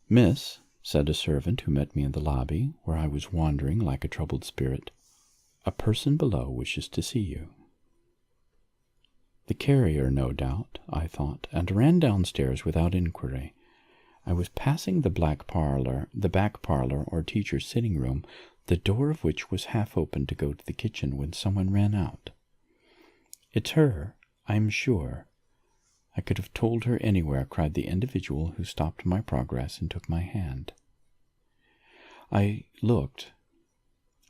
"Miss," said a servant who met me in the lobby, where I was wandering like a troubled spirit, "a person below wishes to see you." The carrier, no doubt, I thought, and ran downstairs without inquiry. I was passing the back parlor or teacher's sitting room, the door of which was half open to go to the kitchen, when someone ran out. "It's her, I'm sure." I could have told her anywhere, cried the individual who stopped my progress and took my hand. I looked.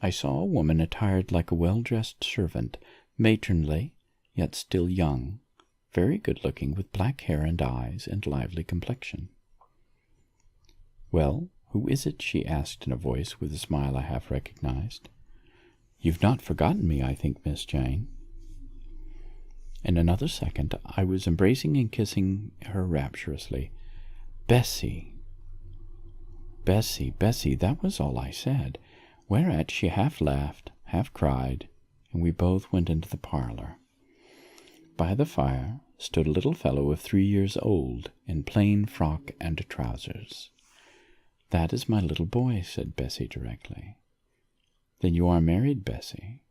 I saw a woman attired like a well-dressed servant, matronly, yet still young, very good-looking, with black hair and eyes and lively complexion. "Well, who is it?" she asked in a voice with a smile I half recognized. "You've not forgotten me, I think, Miss Jane." In another second I was embracing and kissing her rapturously. "Bessie! Bessie, Bessie," that was all I said, whereat she half laughed, half cried, and we both went into the parlor. By the fire stood a little fellow of 3 years old, in plain frock and trousers. "That is my little boy," said Bessie directly. "Then you are married, Bessie?"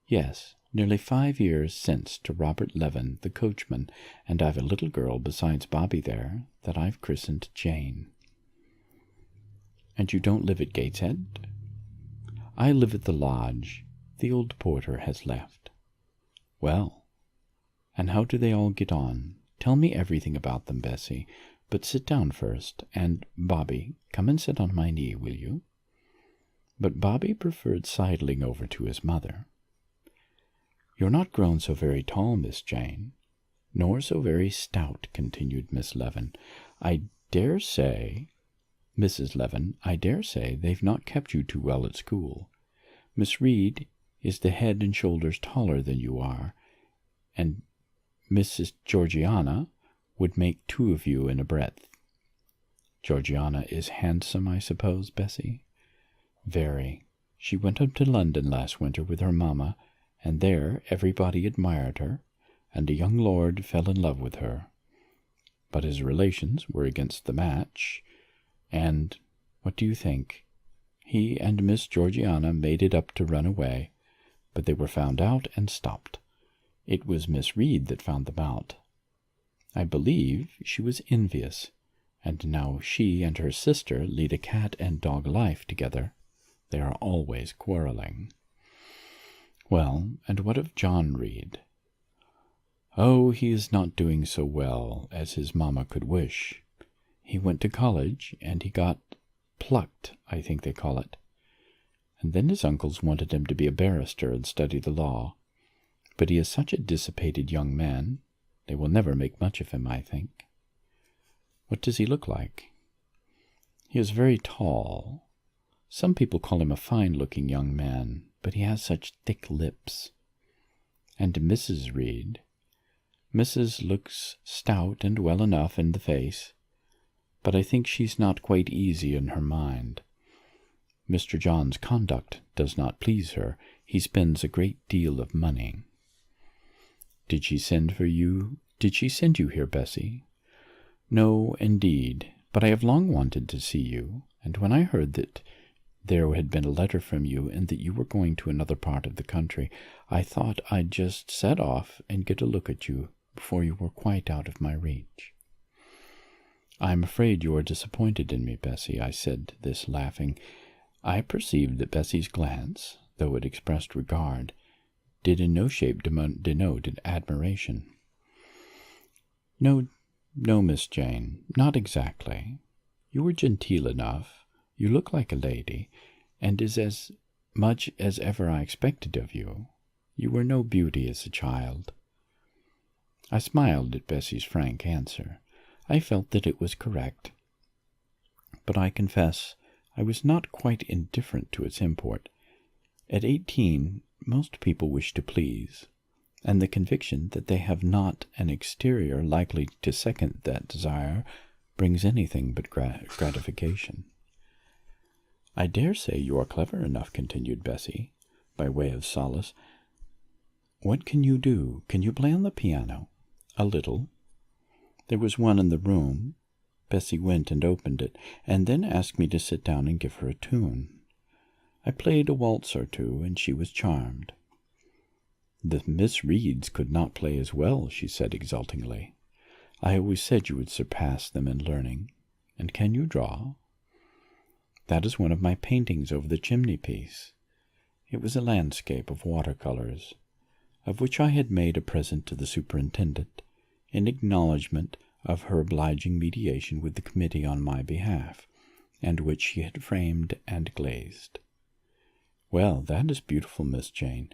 "Yes, nearly 5 years since, to Robert Levin, the coachman, and I've a little girl besides Bobby there that I've christened Jane." "And you don't live at Gateshead?" "I live at the lodge. The old porter has left." "Well, and how do they all get on? Tell me everything about them, Bessie. But sit down first, and, Bobby, come and sit on my knee, will you?" But Bobby preferred sidling over to his mother. "You're not grown so very tall, Miss Jane, nor so very stout," continued Miss Levin. Mrs. Levin, I dare say they've not kept you too well at school. Miss Reed is the head and shoulders taller than you are, and Mrs. Georgiana would make 2 of you in a breadth." "Georgiana is handsome, I suppose, Bessie?" "Very. She went up to London last winter with her mamma, and there everybody admired her, and a young lord fell in love with her. But his relations were against the match, and, what do you think? He and Miss Georgiana made it up to run away, but they were found out and stopped. It was Miss Reed that found them out. I believe she was envious, and now she and her sister lead a cat and dog life together. They are always quarreling." "Well, and what of John Reed?" "Oh, he is not doing so well as his mamma could wish. He went to college, and he got plucked, I think they call it. And then his uncles wanted him to be a barrister and study the law. But he is such a dissipated young man, they will never make much of him, I think." "What does he look like?" "He is very tall. Some people call him a fine-looking young man, but he has such thick lips." "And Mrs. Reed?" "Mrs. looks stout and well enough in the face, but I think she's not quite easy in her mind. Mr. John's conduct does not please her. He spends a great deal of money." "Did she send you here, Bessie?" "No, indeed, but I have long wanted to see you, and when I heard that there had been a letter from you and that you were going to another part of the country, I thought I'd just set off and get a look at you before you were quite out of my reach." "I'm afraid you are disappointed in me, Bessie," I said this laughing. I perceived that Bessie's glance, though it expressed regard, did in no shape denote admiration. No, Miss Jane, not exactly. You were genteel enough, you look like a lady, and is as much as ever I expected of you. You were no beauty as a child." I smiled at Bessie's frank answer. I felt that it was correct, but I confess I was not quite indifferent to its import. At 18, most people wish to please, and the conviction that they have not an exterior likely to second that desire brings anything but gratification. "I dare say you are clever enough," continued Bessie, by way of solace. "What can you do? Can you play on the piano?" "A little." There was one in the room. Bessie went and opened it, and then asked me to sit down and give her a tune. I played a waltz or two, and she was charmed. "The Miss Reeds could not play as well," she said exultingly. "I always said you would surpass them in learning. And can you draw?" "That is one of my paintings over the chimney-piece." It was a landscape of watercolors, of which I had made a present to the superintendent, in acknowledgment of her obliging mediation with the committee on my behalf, and which she had framed and glazed. "Well, that is beautiful, Miss Jane.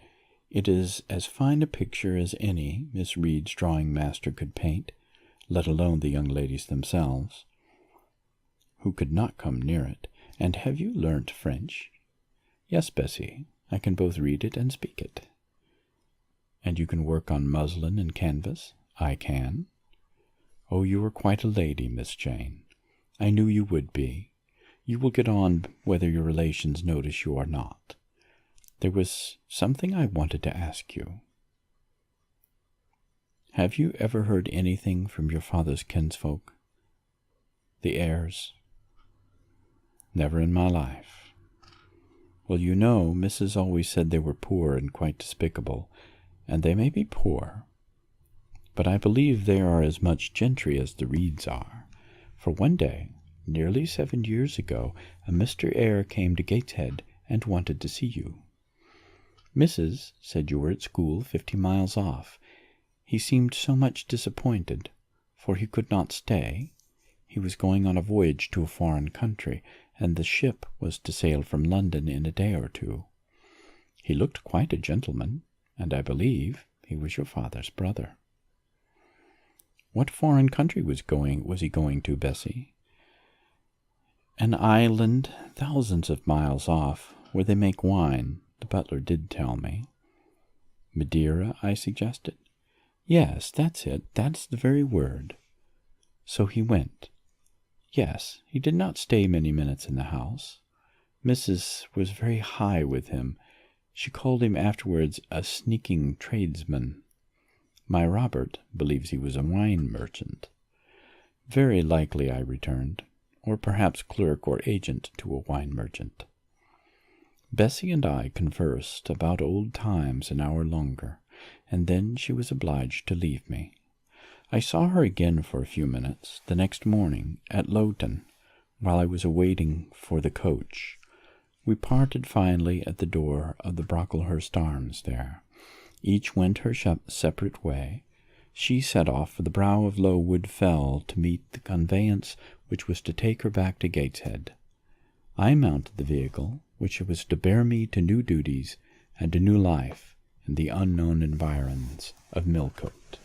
It is as fine a picture as any Miss Reed's drawing master could paint, let alone the young ladies themselves, who could not come near it. And have you learnt French?" "Yes, Bessie, I can both read it and speak it." "And you can work on muslin and canvas?" "I can." "Oh, you are quite a lady, Miss Jane. I knew you would be. You will get on whether your relations notice you or not. There was something I wanted to ask you. Have you ever heard anything from your father's kinsfolk, the Eyres?" "Never in my life." "Well, you know, Mrs. always said they were poor and quite despicable, and they may be poor, but I believe they are as much gentry as the Reeds are. For one day, nearly 7 years ago, a Mr. Eyre came to Gateshead and wanted to see you. Mrs. said you were at school 50 miles off. He seemed so much disappointed, for he could not stay. He was going on a voyage to a foreign country, and the ship was to sail from London in a day or two. He looked quite a gentleman, and I believe he was your father's brother." "What foreign country was he going to, Bessie?" "An island thousands of miles off, where they make wine, the butler did tell me." "Madeira," I suggested. "Yes, that's it. That's the very word." "So he went?" "Yes, he did not stay many minutes in the house. Mrs. was very high with him. She called him afterwards a sneaking tradesman. My Robert believes he was a wine merchant." "Very likely," I returned, "or perhaps clerk or agent to a wine merchant." Bessie and I conversed about old times an hour longer, and then she was obliged to leave me. I saw her again for a few minutes the next morning at Lowton, while I was waiting for the coach. We parted finally at the door of the Brocklehurst Arms there. Each went her separate way. She set off for the brow of Lowood Fell to meet the conveyance which was to take her back to Gateshead. I mounted the vehicle which was to bear me to new duties and a new life in the unknown environs of Millcote.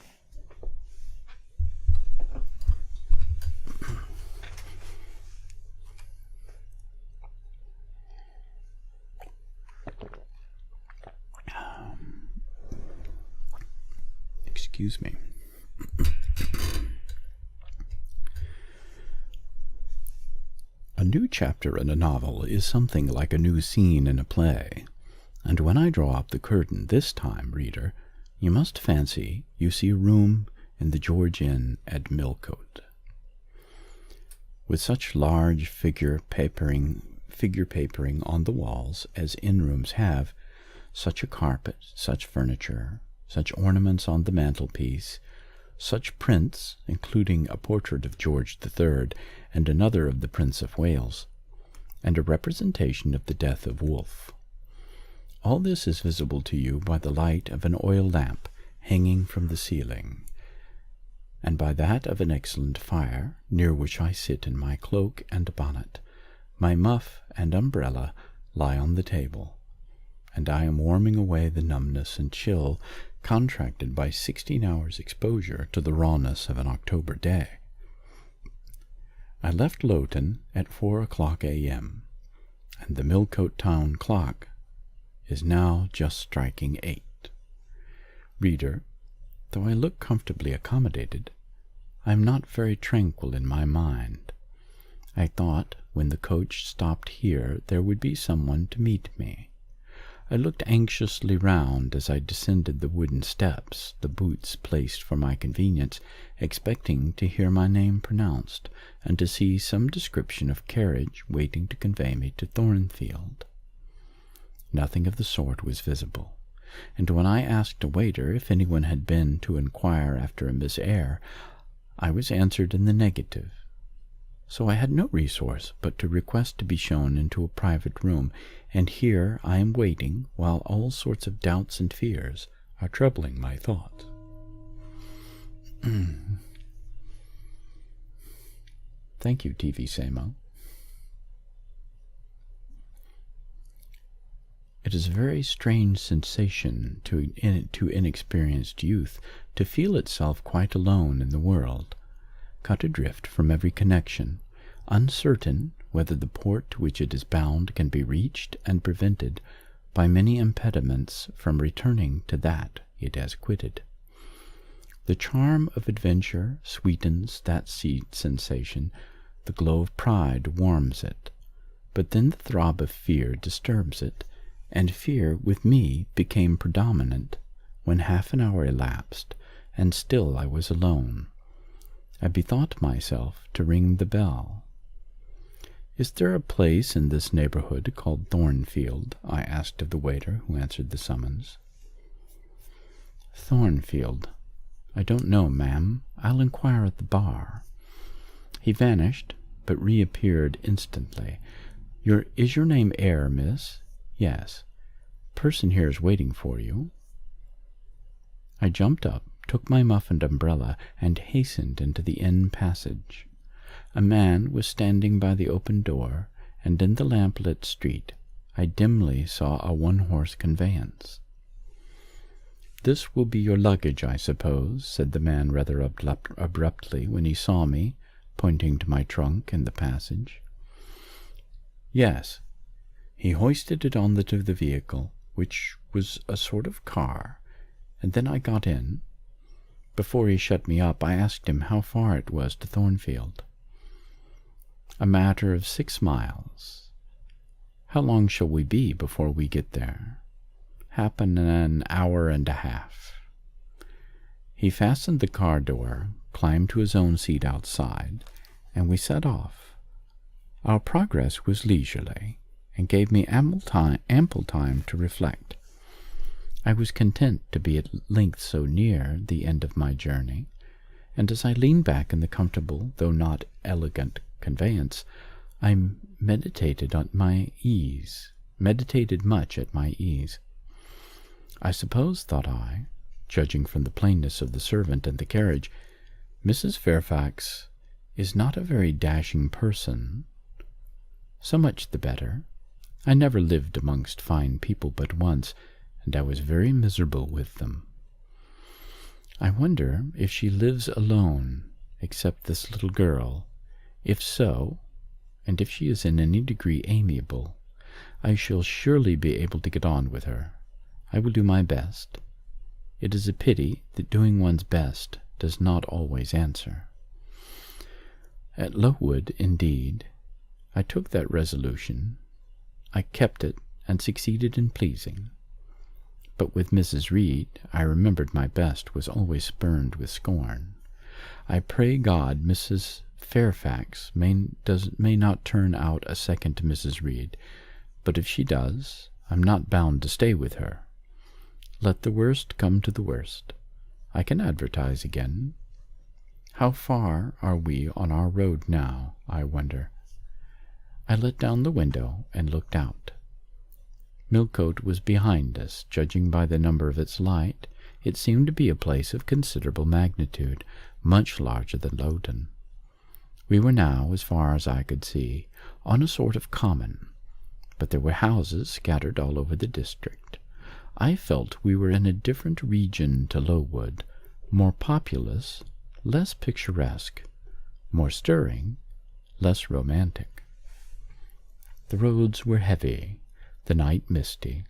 Excuse me. A new chapter in a novel is something like a new scene in a play, and when I draw up the curtain this time, reader, you must fancy you see a room in the George Inn at Millcote, with such large figure papering on the walls as inn-rooms have, such a carpet, such furniture, such ornaments on the mantelpiece, such prints, including a portrait of George III and another of the Prince of Wales, and a representation of the death of Wolfe. All this is visible to you by the light of an oil lamp hanging from the ceiling, and by that of an excellent fire, near which I sit in my cloak and bonnet. My muff and umbrella lie on the table, and I am warming away the numbness and chill contracted by 16 hours' exposure to the rawness of an October day. I left Lowton at 4 o'clock a.m., and the Millcote town clock is now just striking 8. Reader, though I look comfortably accommodated, I am not very tranquil in my mind. I thought when the coach stopped here there would be someone to meet me. I looked anxiously round as I descended the wooden steps, the boots placed for my convenience, expecting to hear my name pronounced, and to see some description of carriage waiting to convey me to Thornfield. Nothing of the sort was visible. and when I asked a waiter if anyone had been to inquire after a Miss Eyre, I was answered in the negative. So I had no resource but to request to be shown into a private room, and here I am waiting while all sorts of doubts and fears are troubling my thoughts. Thank you, TV Samo. It is a very strange sensation to inexperienced youth to feel itself quite alone in the world, cut adrift from every connection, uncertain whether the port to which it is bound can be reached, and prevented by many impediments from returning to that it has quitted. The charm of adventure sweetens that sensation, the glow of pride warms it, but then the throb of fear disturbs it, and fear with me became predominant when half an hour elapsed, and still I was alone. I bethought myself to ring the bell. "Is there a place in this neighborhood called Thornfield?" I asked of the waiter who answered the summons. "Thornfield? I don't know, ma'am. I'll inquire at the bar." He vanished, but reappeared instantly. Is your name Eyre, miss?" "Yes." "Person here is waiting for you." I jumped up, took my muffled umbrella, and hastened into the inn passage. A man was standing by the open door, and in the lamp-lit street I dimly saw a one-horse conveyance. "This will be your luggage, I suppose," said the man rather abruptly when he saw me, pointing to my trunk in the passage. "Yes." He hoisted it on to the vehicle, which was a sort of car, and then I got in. Before he shut me up, I asked him how far it was to Thornfield. "A matter of 6 miles. "How long shall we be before we get there?" "Happen an hour and a half." He fastened the car door, climbed to his own seat outside, and we set off. Our progress was leisurely, and gave me ample time to reflect. I was content to be at length so near the end of my journey, and as I leaned back in the comfortable, though not elegant, conveyance, I meditated much at my ease. I suppose, thought I, judging from the plainness of the servant and the carriage, Mrs. Fairfax is not a very dashing person. So much the better. I never lived amongst fine people but once, and I was very miserable with them. I wonder if she lives alone, except this little girl. If so, and if she is in any degree amiable, I shall surely be able to get on with her. I will do my best. It is a pity that doing one's best does not always answer. At Lowood, indeed, I took that resolution. I kept it, and succeeded in pleasing. But with Mrs. Reed, I remembered my best was always spurned with scorn. I pray God Mrs. Fairfax may not turn out a second Mrs. Reed, but if she does, I'm not bound to stay with her. Let the worst come to the worst. I can advertise again. How far are we on our road now, I wonder? I let down the window and looked out. Millcote was behind us. Judging by the number of its light, it seemed to be a place of considerable magnitude, much larger than Lowden. We were now, as far as I could see, on a sort of common, but there were houses scattered all over the district. I felt we were in a different region to Lowood, more populous, less picturesque, more stirring, less romantic. The roads were heavy, the night misty.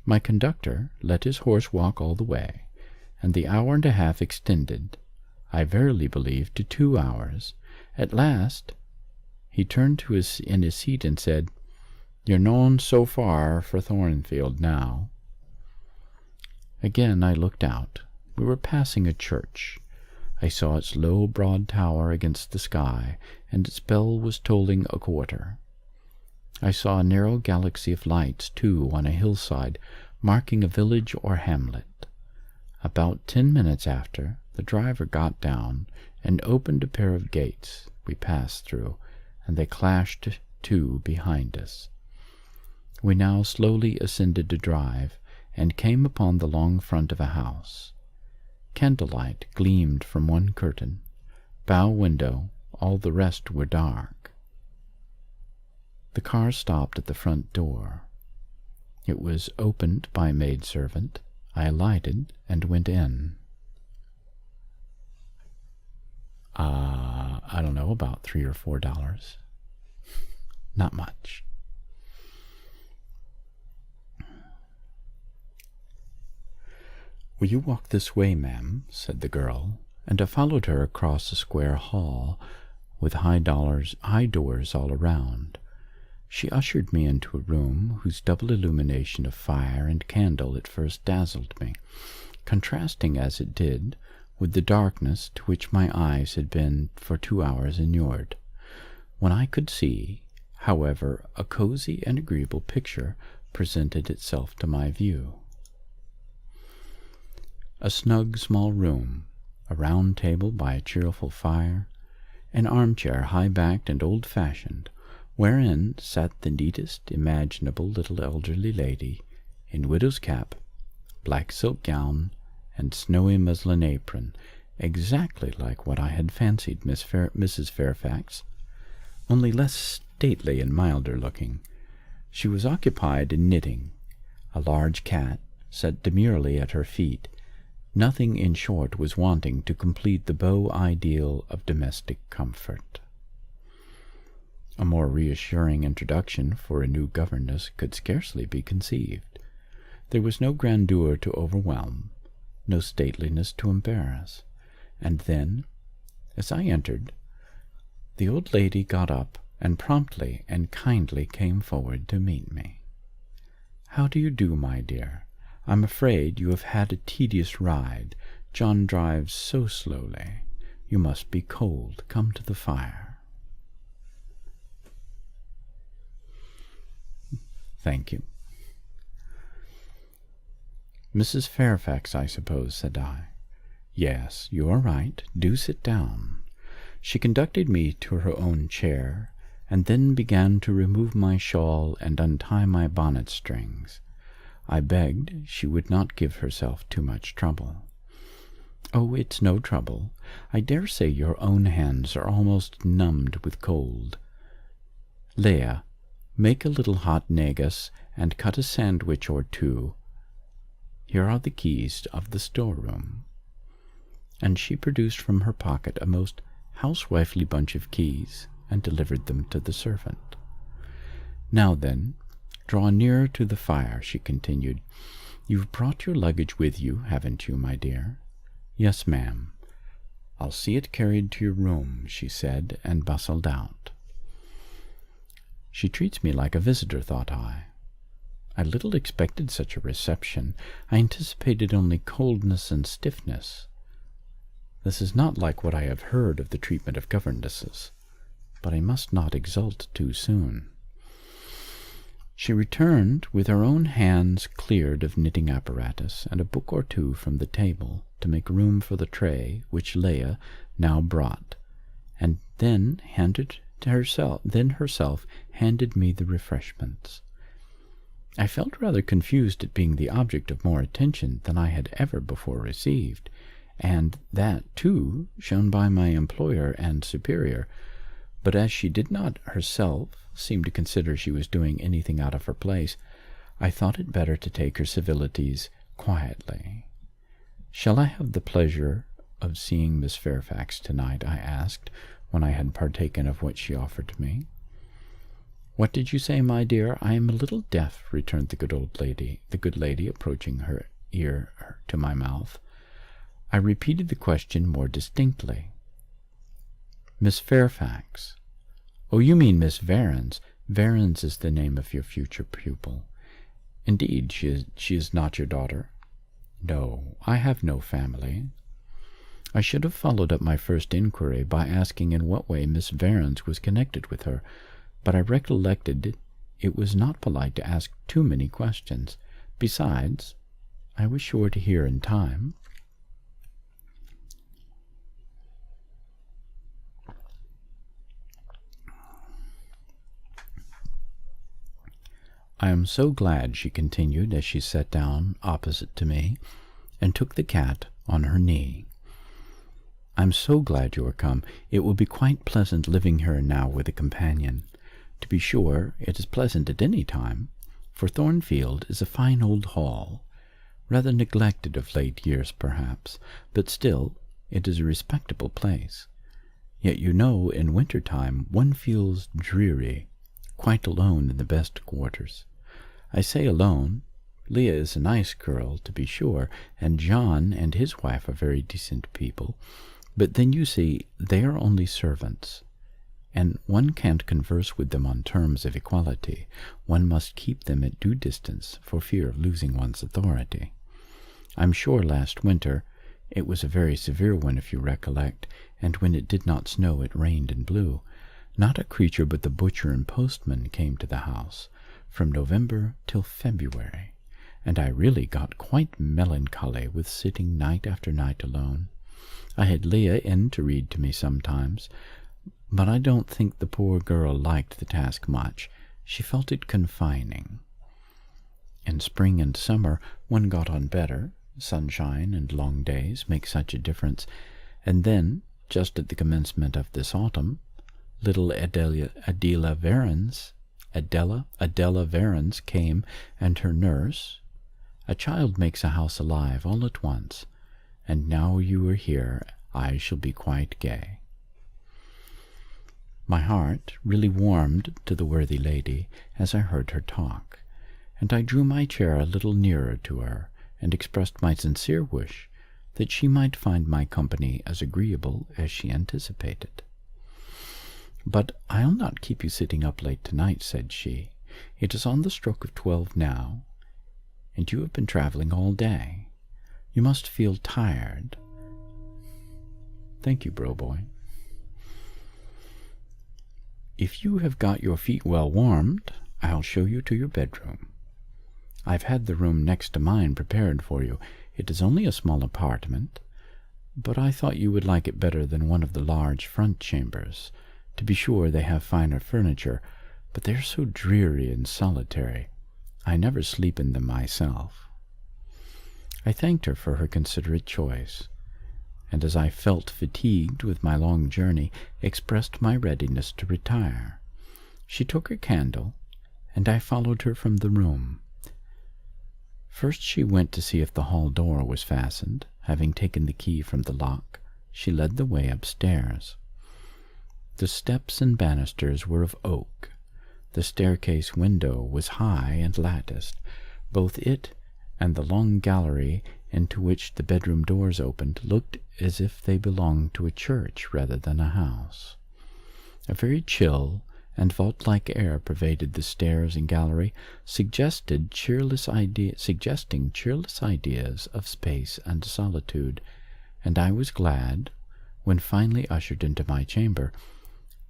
My conductor let his horse walk all the way, and the hour and a half extended, I verily believe, to 2 hours. At last he turned in his seat and said, "You're known so far for Thornfield now." Again I looked out. We were passing a church. I saw its low, broad tower against the sky, and its bell was tolling a quarter. I saw a narrow galaxy of lights, too, on a hillside, marking a village or hamlet. About 10 minutes after, the driver got down and opened a pair of gates we passed through, and they clashed to behind us. We now slowly ascended the drive, and came upon the long front of a house. Candlelight gleamed from one curtain, bow window, all the rest were dark. The car stopped at the front door. It was opened by a maidservant. I alighted and went in. I don't know, about $3 or $4. Not much. "Will you walk this way, ma'am?" said the girl, and I followed her across a square hall with high doors all around. She ushered me into a room whose double illumination of fire and candle at first dazzled me, contrasting as it did with the darkness to which my eyes had been for 2 hours inured. When I could see, however, a cozy and agreeable picture presented itself to my view. A snug small room, a round table by a cheerful fire, an armchair high-backed and old-fashioned, wherein sat the neatest imaginable little elderly lady, in widow's cap, black silk gown, and snowy muslin apron, exactly like what I had fancied Mrs. Fairfax, only less stately and milder looking. She was occupied in knitting. A large cat sat demurely at her feet. Nothing, in short, was wanting to complete the beau ideal of domestic comfort. A more reassuring introduction for a new governess could scarcely be conceived. There was no grandeur to overwhelm, no stateliness to embarrass. And then, as I entered, the old lady got up and promptly and kindly came forward to meet me. "How do you do, my dear? I'm afraid you have had a tedious ride. John drives so slowly. You must be cold. Come to the fire." "Thank you." "Mrs. Fairfax, I suppose," said I. "Yes, you are right. Do sit down." She conducted me to her own chair, and then began to remove my shawl and untie my bonnet strings. I begged she would not give herself too much trouble. "Oh, it's no trouble. I dare say your own hands are almost numbed with cold. Leah, make a little hot negus and cut a sandwich or two. Here are the keys of the storeroom." And she produced from her pocket a most housewifely bunch of keys and delivered them to the servant. "Now then, draw nearer to the fire," she continued. "You've brought your luggage with you, haven't you, my dear?" "Yes, ma'am." "I'll see it carried to your room," she said, and bustled out. She treats me like a visitor, thought I. I little expected such a reception. I anticipated only coldness and stiffness. This is not like what I have heard of the treatment of governesses, but I must not exult too soon. She returned with her own hands cleared of knitting apparatus and a book or two from the table to make room for the tray which Leah now brought, and then herself handed me the refreshments. I felt rather confused at being the object of more attention than I had ever before received, and that, too, shown by my employer and superior. But as she did not herself seem to consider she was doing anything out of her place, I thought it better to take her civilities quietly. "Shall I have the pleasure of seeing Miss Fairfax tonight?" I asked, when I had partaken of what she offered me. "What did you say, my dear? I am a little deaf," returned the good lady, approaching her ear to my mouth. I repeated the question more distinctly. "Miss Fairfax." "Oh, you mean Miss Varens. Varens is the name of your future pupil. Indeed, she is not your daughter?" "No, I have no family." I should have followed up my first inquiry by asking in what way Miss Varens was connected with her, but I recollected it was not polite to ask too many questions, Besides, I was sure to hear in time. I am so glad, she continued as she sat down opposite to me and took the cat on her knee. I'm so glad you are come. It will be quite pleasant living here now with a companion. To be sure, it is pleasant at any time, for Thornfield is a fine old hall, rather neglected of late years perhaps, but still it is a respectable place. Yet you know in winter time one feels dreary, quite alone in the best quarters. I say alone. Leah is a nice girl, to be sure, and John and his wife are very decent people, but then you see they are only servants, and one can't converse with them on terms of equality. One must keep them at due distance for fear of losing one's authority. I'm sure last winter, it was a very severe one if you recollect, and when it did not snow it rained and blew, not a creature but the butcher and postman came to the house, from November till February, and I really got quite melancholy with sitting night after night alone. I had Leah in to read to me sometimes, but I don't think the poor girl liked the task much. She felt it confining. In spring and summer one got on better. Sunshine and long days make such a difference. And then, just at the commencement of this autumn, little Adela Varens came, and her nurse. A child makes a house alive all at once, and now you are here, I shall be quite gay. My heart really warmed to the worthy lady as I heard her talk, and I drew my chair a little nearer to her, and expressed my sincere wish that she might find my company as agreeable as she anticipated. "But I'll not keep you sitting up late tonight," said she. "It is on the stroke of 12 now, and you have been traveling all day. You must feel tired." "Thank you, bro-boy." "If you have got your feet well warmed, I'll show you to your bedroom. I've had the room next to mine prepared for you. It is only a small apartment, but I thought you would like it better than one of the large front chambers. To be sure, they have finer furniture, but they are so dreary and solitary. I never sleep in them myself." I thanked her for her considerate choice, and as I felt fatigued with my long journey, expressed my readiness to retire. She took her candle, and I followed her from the room. First she went to see if the hall door was fastened. Having taken the key from the lock, she led the way upstairs. The steps and banisters were of oak. The staircase window was high and latticed. Both it and the long gallery into which the bedroom doors opened looked as if they belonged to a church rather than a house. A very chill and vault-like air pervaded the stairs and gallery, suggesting cheerless ideas of space and solitude, and I was glad, when finally ushered into my chamber,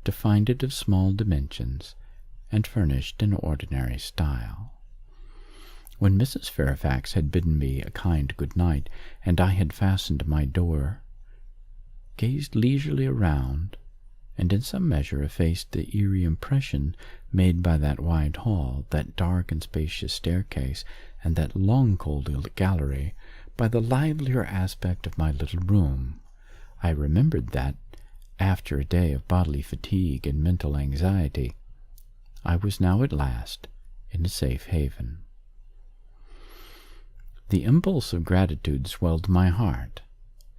to find it of small dimensions and furnished in ordinary style. When Mrs. Fairfax had bidden me a kind good night, and I had fastened my door, gazed leisurely around, and in some measure effaced the eerie impression made by that wide hall, that dark and spacious staircase, and that long cold gallery, by the livelier aspect of my little room, I remembered that, after a day of bodily fatigue and mental anxiety, I was now at last in a safe haven. The impulse of gratitude swelled my heart,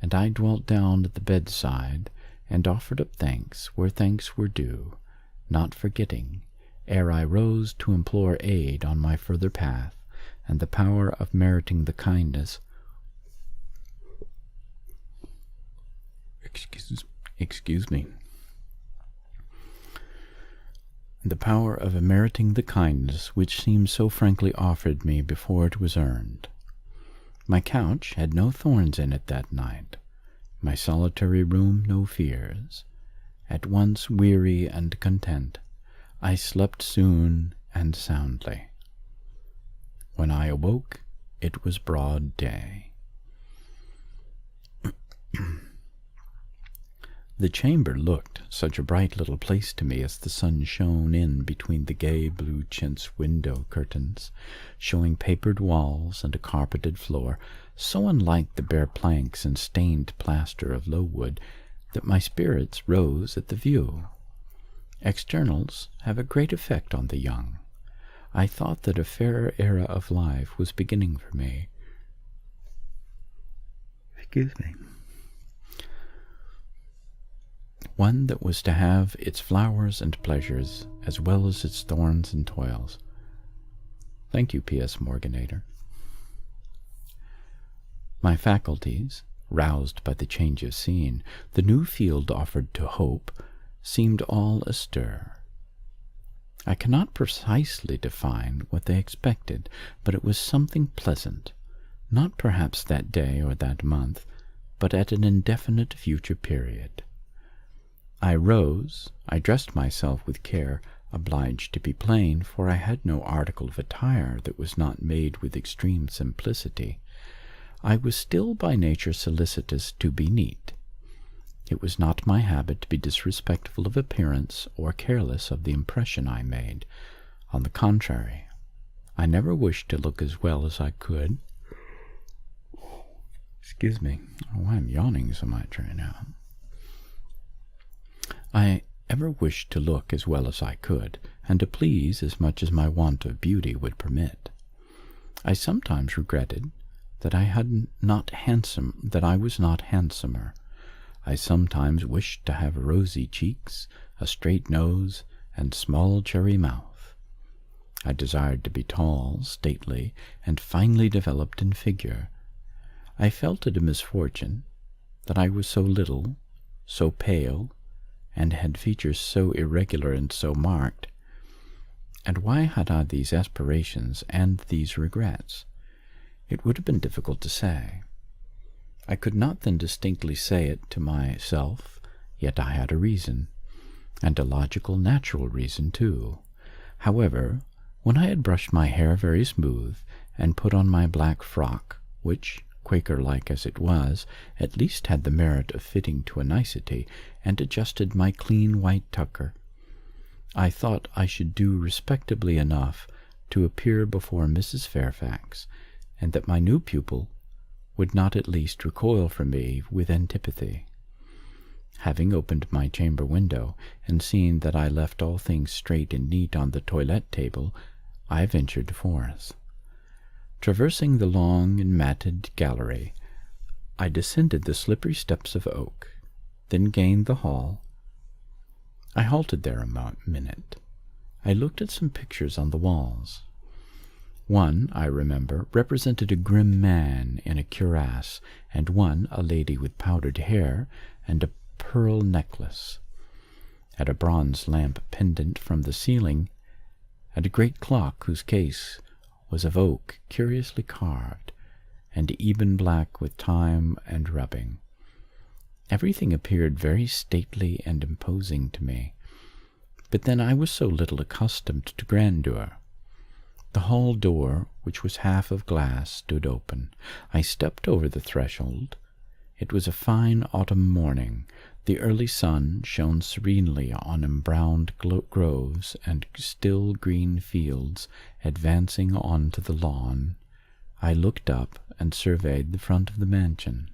and I dwelt down at the bedside and offered up thanks where thanks were due, not forgetting, ere I rose to implore aid on my further path, and the power of meriting the kindness the power of meriting the kindness which seemed so frankly offered me before it was earned. My couch had no thorns in it that night, my solitary room no fears. At once weary and content, I slept soon and soundly. When I awoke, it was broad day. The chamber looked such a bright little place to me as the sun shone in between the gay blue chintz window curtains, showing papered walls and a carpeted floor, so unlike the bare planks and stained plaster of Lowood that my spirits rose at the view. Externals have a great effect on the young. I thought that a fairer era of life was beginning for me. Excuse me. One that was to have its flowers and pleasures, as well as its thorns and toils. Thank you, P.S. Morganator. My faculties, roused by the change of scene, the new field offered to hope, seemed all astir. I cannot precisely define what they expected, but it was something pleasant, not perhaps that day or that month, but at an indefinite future period. I rose, I dressed myself with care, obliged to be plain, for I had no article of attire that was not made with extreme simplicity. I was still by nature solicitous to be neat. It was not my habit to be disrespectful of appearance or careless of the impression I made. On the contrary, I never wished to look as well as I could. Excuse me. Oh, I'm yawning so much right now. I ever wished to look as well as I could, and to please as much as my want of beauty would permit. I sometimes regretted that I was not handsomer. I sometimes wished to have rosy cheeks, a straight nose, and small cherry mouth. I desired to be tall, stately, and finely developed in figure. I felt it a misfortune that I was so little, so pale, and had features so irregular and so marked. And why had I these aspirations and these regrets? It would have been difficult to say. I could not then distinctly say it to myself, yet I had a reason, and a logical, natural reason, too. However, when I had brushed my hair very smooth, and put on my black frock, which, Quaker-like as it was, at least had the merit of fitting to a nicety, and adjusted my clean white tucker, I thought I should do respectably enough to appear before Mrs. Fairfax, and that my new pupil would not at least recoil from me with antipathy. Having opened my chamber window, and seen that I left all things straight and neat on the toilette table, I ventured forth. Traversing the long and matted gallery, I descended the slippery steps of oak, then gained the hall. I halted there a minute. I looked at some pictures on the walls. One, I remember, represented a grim man in a cuirass, and one a lady with powdered hair and a pearl necklace. At a bronze lamp pendant from the ceiling, and a great clock whose case was of oak curiously carved, and ebon black with time and rubbing. Everything appeared very stately and imposing to me, but then I was so little accustomed to grandeur. The hall door, which was half of glass, stood open. I stepped over the threshold. It was a fine autumn morning. The early sun shone serenely on embrowned groves and still green fields advancing on to the lawn. I looked up and surveyed the front of the mansion.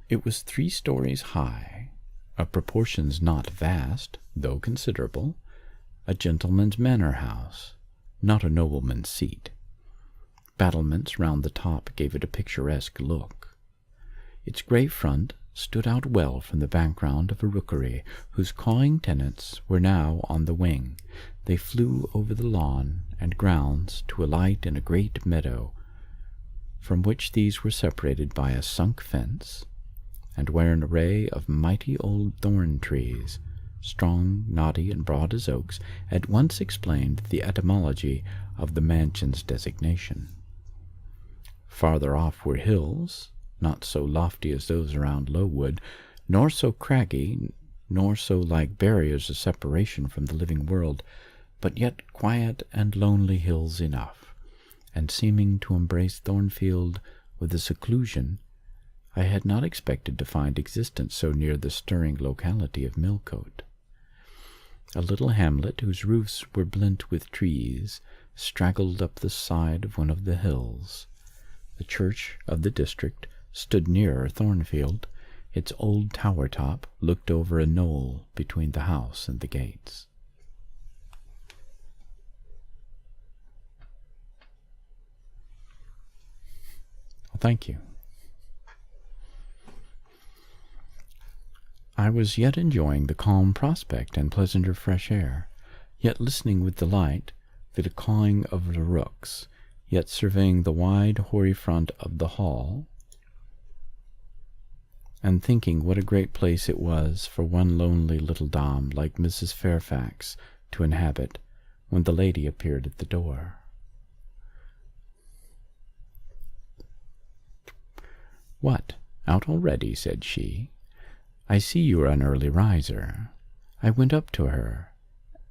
It was 3 stories high, of proportions not vast, though considerable, a gentleman's manor house, not a nobleman's seat. Battlements round the top gave it a picturesque look. Its grey front stood out well from the background of a rookery, whose cawing tenants were now on the wing. They flew over the lawn and grounds to alight in a great meadow, from which these were separated by a sunk fence, and where an array of mighty old thorn trees, strong, knotty, and broad as oaks, at once explained the etymology of the mansion's designation. Farther off were hills, not so lofty as those around Lowood, nor so craggy, nor so like barriers of separation from the living world, but yet quiet and lonely hills enough. and seeming to embrace Thornfield with a seclusion I had not expected to find existence so near the stirring locality of Millcote. A little hamlet whose roofs were blent with trees straggled up the side of one of the hills. The church of the district stood nearer Thornfield. Its old tower top looked over a knoll between the house and the gates. Well, thank you. I was yet enjoying the calm prospect and pleasanter fresh air, yet listening with delight to the cawing of the rooks, yet surveying the wide hoary front of the hall, and thinking what a great place it was for one lonely little dame like Mrs. Fairfax to inhabit, when the lady appeared at the door. "What, out already?" said she. "I see you are an early riser." I went up to her,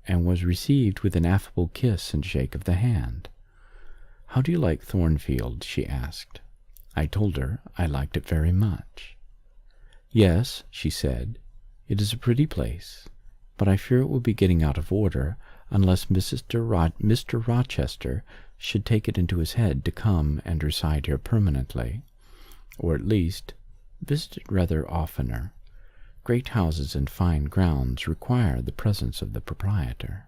and was received with an affable kiss and shake of the hand. "How do you like Thornfield?" she asked. I told her I liked it very much. "Yes," she said, "it is a pretty place, but I fear it will be getting out of order unless Mr. Rochester should take it into his head to come and reside here permanently, or at least visit it rather oftener. Great houses and fine grounds require the presence of the proprietor."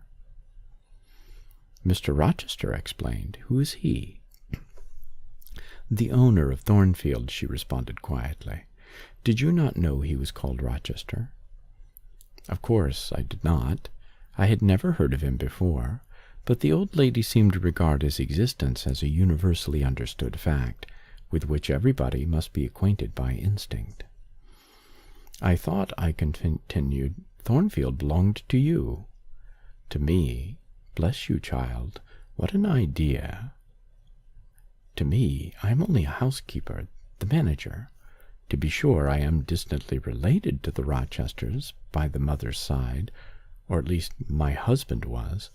"Mr. Rochester," I explained. "Who is he?" "The owner of Thornfield," she responded quietly. "Did you not know he was called Rochester?" Of course I did not. I had never heard of him before, but the old lady seemed to regard his existence as a universally understood fact, with which everybody must be acquainted by instinct. "I thought," I continued, "Thornfield belonged to you." "To me? Bless you, child. What an idea!" "To me, I am only a housekeeper, the manager. To be sure, I am distantly related to the Rochesters by the mother's side, or at least my husband was.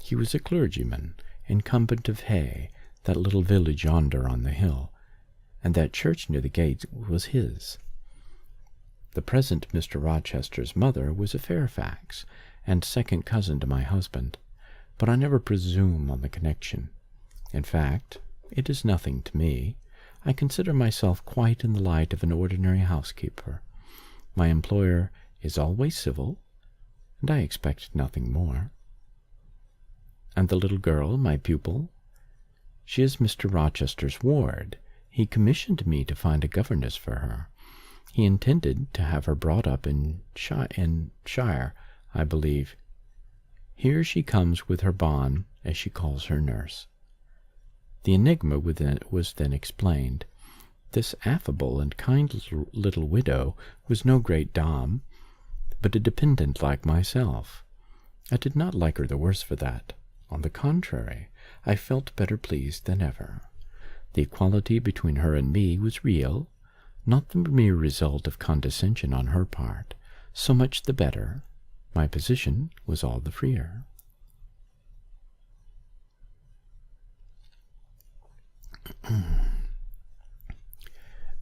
He was a clergyman, incumbent of Hay, that little village yonder on the hill, and that church near the gate was his. The present Mr. Rochester's mother was a Fairfax, and second cousin to my husband, but I never presume on the connection. In fact, it is nothing to me. I consider myself quite in the light of an ordinary housekeeper. My employer is always civil, and I expect nothing more." "And the little girl, my pupil?" "She is Mr. Rochester's ward. He commissioned me to find a governess for her. He intended to have her brought up in Shire, I believe. Here she comes with her bonne, as she calls her nurse." The enigma was then explained. This affable and kind little widow was no great dame, but a dependent like myself. I did not like her the worse for that. On the contrary, I felt better pleased than ever. The equality between her and me was real, not the mere result of condescension on her part. So much the better. My position was all the freer.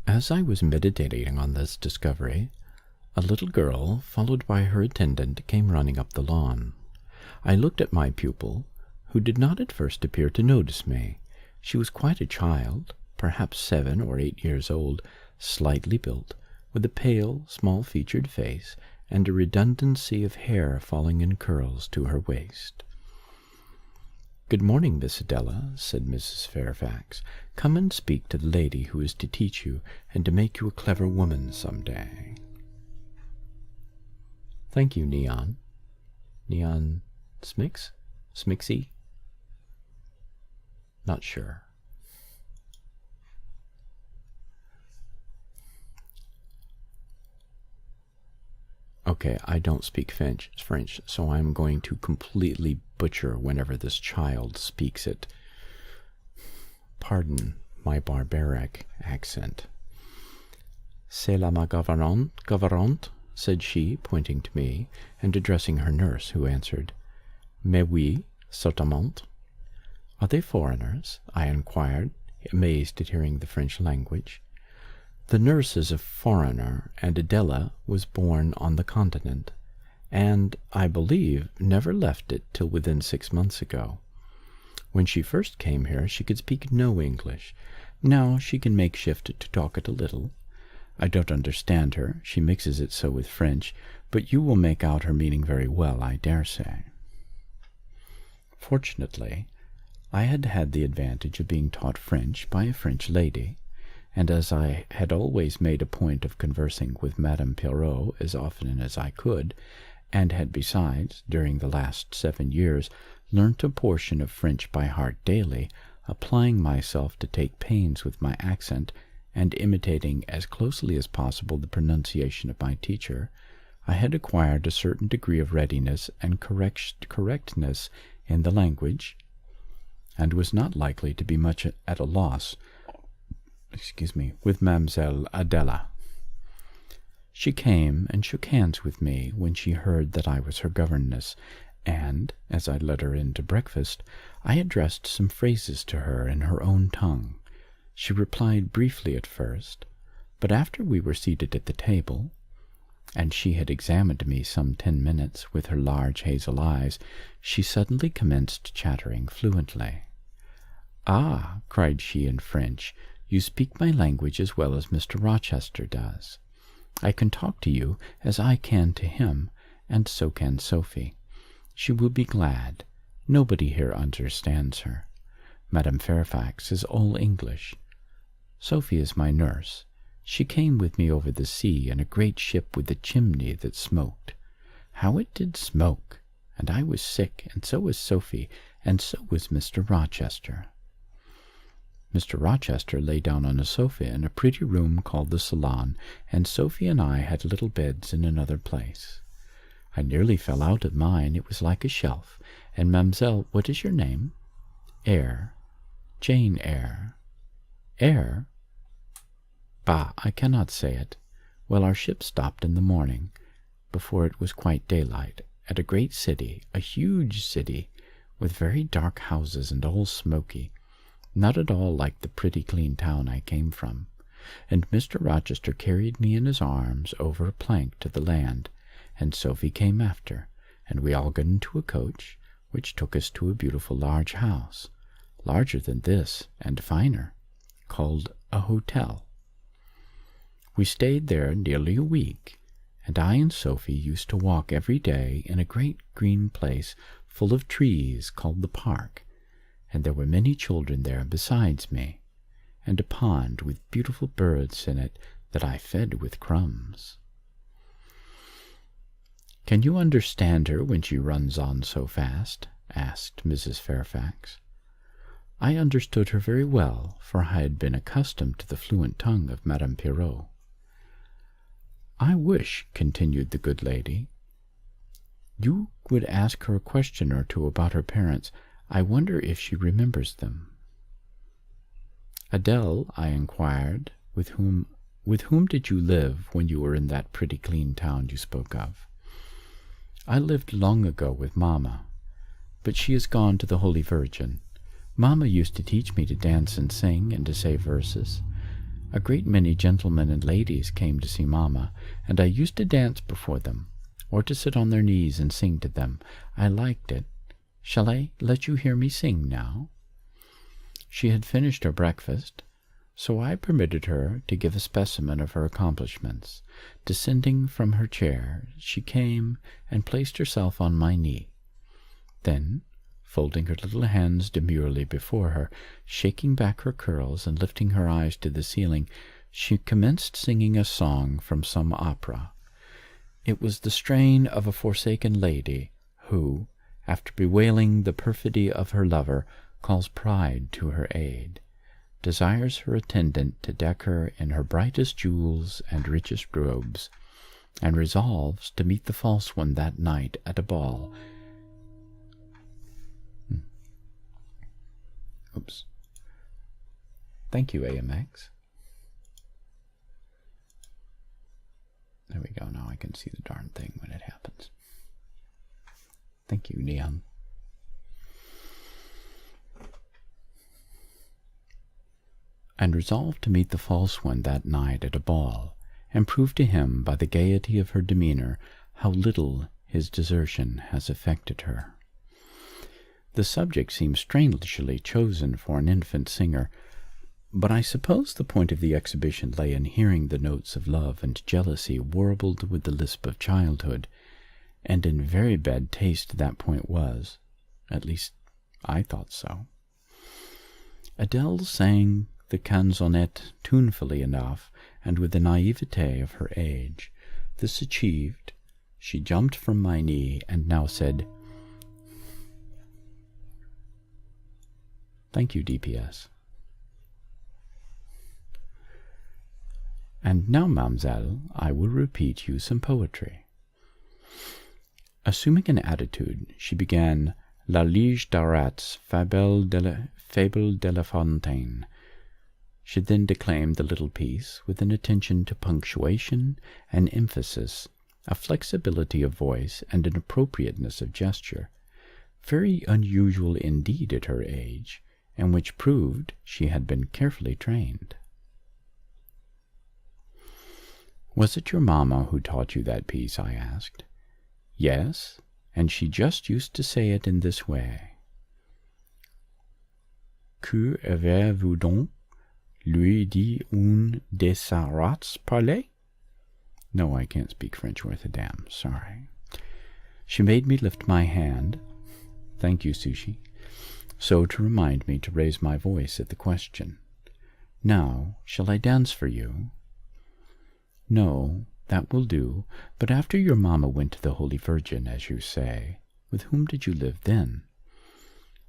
As I was meditating on this discovery, a little girl, followed by her attendant, came running up the lawn. I looked at my pupil, who did not at first appear to notice me. She was quite a child, perhaps 7 or 8 years old, slightly built, with a pale, small-featured face, and a redundancy of hair falling in curls to her waist. "Good morning, Miss Adela," said Mrs. Fairfax. "Come and speak to the lady who is to teach you, and to make you a clever woman some day." "Thank you, Neon." "Neon Smix? Smixy?" "Not sure." Okay, I don't speak French, so I'm going to completely butcher whenever this child speaks it. Pardon my barbaric accent. "C'est la ma gouvernante," said she, pointing to me, and addressing her nurse, who answered, "Mais oui, certainement." Are they foreigners? I inquired, amazed at hearing the French language. The nurse is a foreigner, and Adela was born on the continent, and, I believe, never left it till within 6 months ago. When she first came here, she could speak no English. Now she can make shift to talk it a little. I don't understand her. She mixes it so with French, but you will make out her meaning very well, I dare say. Fortunately, I had had the advantage of being taught French by a French lady, and as I had always made a point of conversing with Madame Pierrot as often as I could, and had besides, during the last 7 years, learnt a portion of French by heart daily, applying myself to take pains with my accent, and imitating as closely as possible the pronunciation of my teacher, I had acquired a certain degree of readiness and correctness in the language, and was not likely to be much at a loss with Mademoiselle Adela. She came and shook hands with me when she heard that I was her governess, and, as I led her in to breakfast, I addressed some phrases to her in her own tongue. She replied briefly at first, but after we were seated at the table, and she had examined me some 10 minutes with her large hazel eyes, she suddenly commenced chattering fluently. "Ah," cried she in French, "you speak my language as well as Mr. Rochester does. I can talk to you as I can to him, and so can Sophie. She will be glad. Nobody here understands her. Madame Fairfax is all English. Sophie is my nurse. She came with me over the sea in a great ship with a chimney that smoked. How it did smoke! And I was sick, and so was Sophie, and so was Mr. Rochester." Mr. Rochester lay down on a sofa in a pretty room called the salon, and Sophie and I had little beds in another place. I nearly fell out of mine. It was like a shelf. And Mademoiselle, what is your name? Eyre. Jane Eyre. Eyre? Bah, I cannot say it. Well, our ship stopped in the morning, before it was quite daylight, at a great city, a huge city, with very dark houses and all smoky, not at all like the pretty clean town I came from, and Mr. Rochester carried me in his arms over a plank to the land, and Sophie came after, and we all got into a coach, which took us to a beautiful large house, larger than this, and finer, called a hotel. We stayed there nearly a week, and I and Sophie used to walk every day in a great green place full of trees called the park, and there were many children there besides me, and a pond with beautiful birds in it that I fed with crumbs. "Can you understand her when she runs on so fast?" asked Mrs. Fairfax. I understood her very well, for I had been accustomed to the fluent tongue of Madame Pierrot. "I wish," continued the good lady, "you would ask her a question or two about her parents. I wonder if she remembers them." "Adele," I inquired, with whom did you live when you were in that pretty clean town you spoke of?" "I lived long ago with Mamma, but she is gone to the Holy Virgin. Mamma used to teach me to dance and sing and to say verses. A great many gentlemen and ladies came to see Mamma, and I used to dance before them, or to sit on their knees and sing to them. I liked it. Shall I let you hear me sing now?" She had finished her breakfast, so I permitted her to give a specimen of her accomplishments. Descending from her chair, she came and placed herself on my knee. Then, folding her little hands demurely before her, shaking back her curls and lifting her eyes to the ceiling, she commenced singing a song from some opera. It was the strain of a forsaken lady who, after bewailing the perfidy of her lover, calls pride to her aid, desires her attendant to deck her in her brightest jewels and richest robes, and resolves to meet the false one that night at a ball. Oops. Thank you, AMX. There we go. Now I can see the darn thing when it happens. Thank you, Neon. and resolved to meet the false one that night at a ball, and prove to him by the gaiety of her demeanour how little his desertion has affected her. The subject seems strangely chosen for an infant singer, but I suppose the point of the exhibition lay in hearing the notes of love and jealousy warbled with the lisp of childhood, and in very bad taste that point was. At least, I thought so. Adele sang the canzonette tunefully enough, and with the naivete of her age. This achieved, she jumped from my knee and now said, "Thank you, DPS. And now, mademoiselle, I will repeat you some poetry." Assuming an attitude, she began La Lige d'Arats, Fable de la Fontaine. She then declaimed the little piece with an attention to punctuation and emphasis, a flexibility of voice, and an appropriateness of gesture, very unusual indeed at her age, and which proved she had been carefully trained. "Was it your mamma who taught you that piece?" I asked. "Yes, and she just used to say it in this way. Que avez-vous donc? Lui dit un de sa rats parler?" No, I can't speak French worth a damn, sorry. She made me lift my hand, thank you, Sushi, so to remind me to raise my voice at the question. "Now, shall I dance for you?" "No, that will do, but after your mamma went to the Holy Virgin, as you say, with whom did you live then?"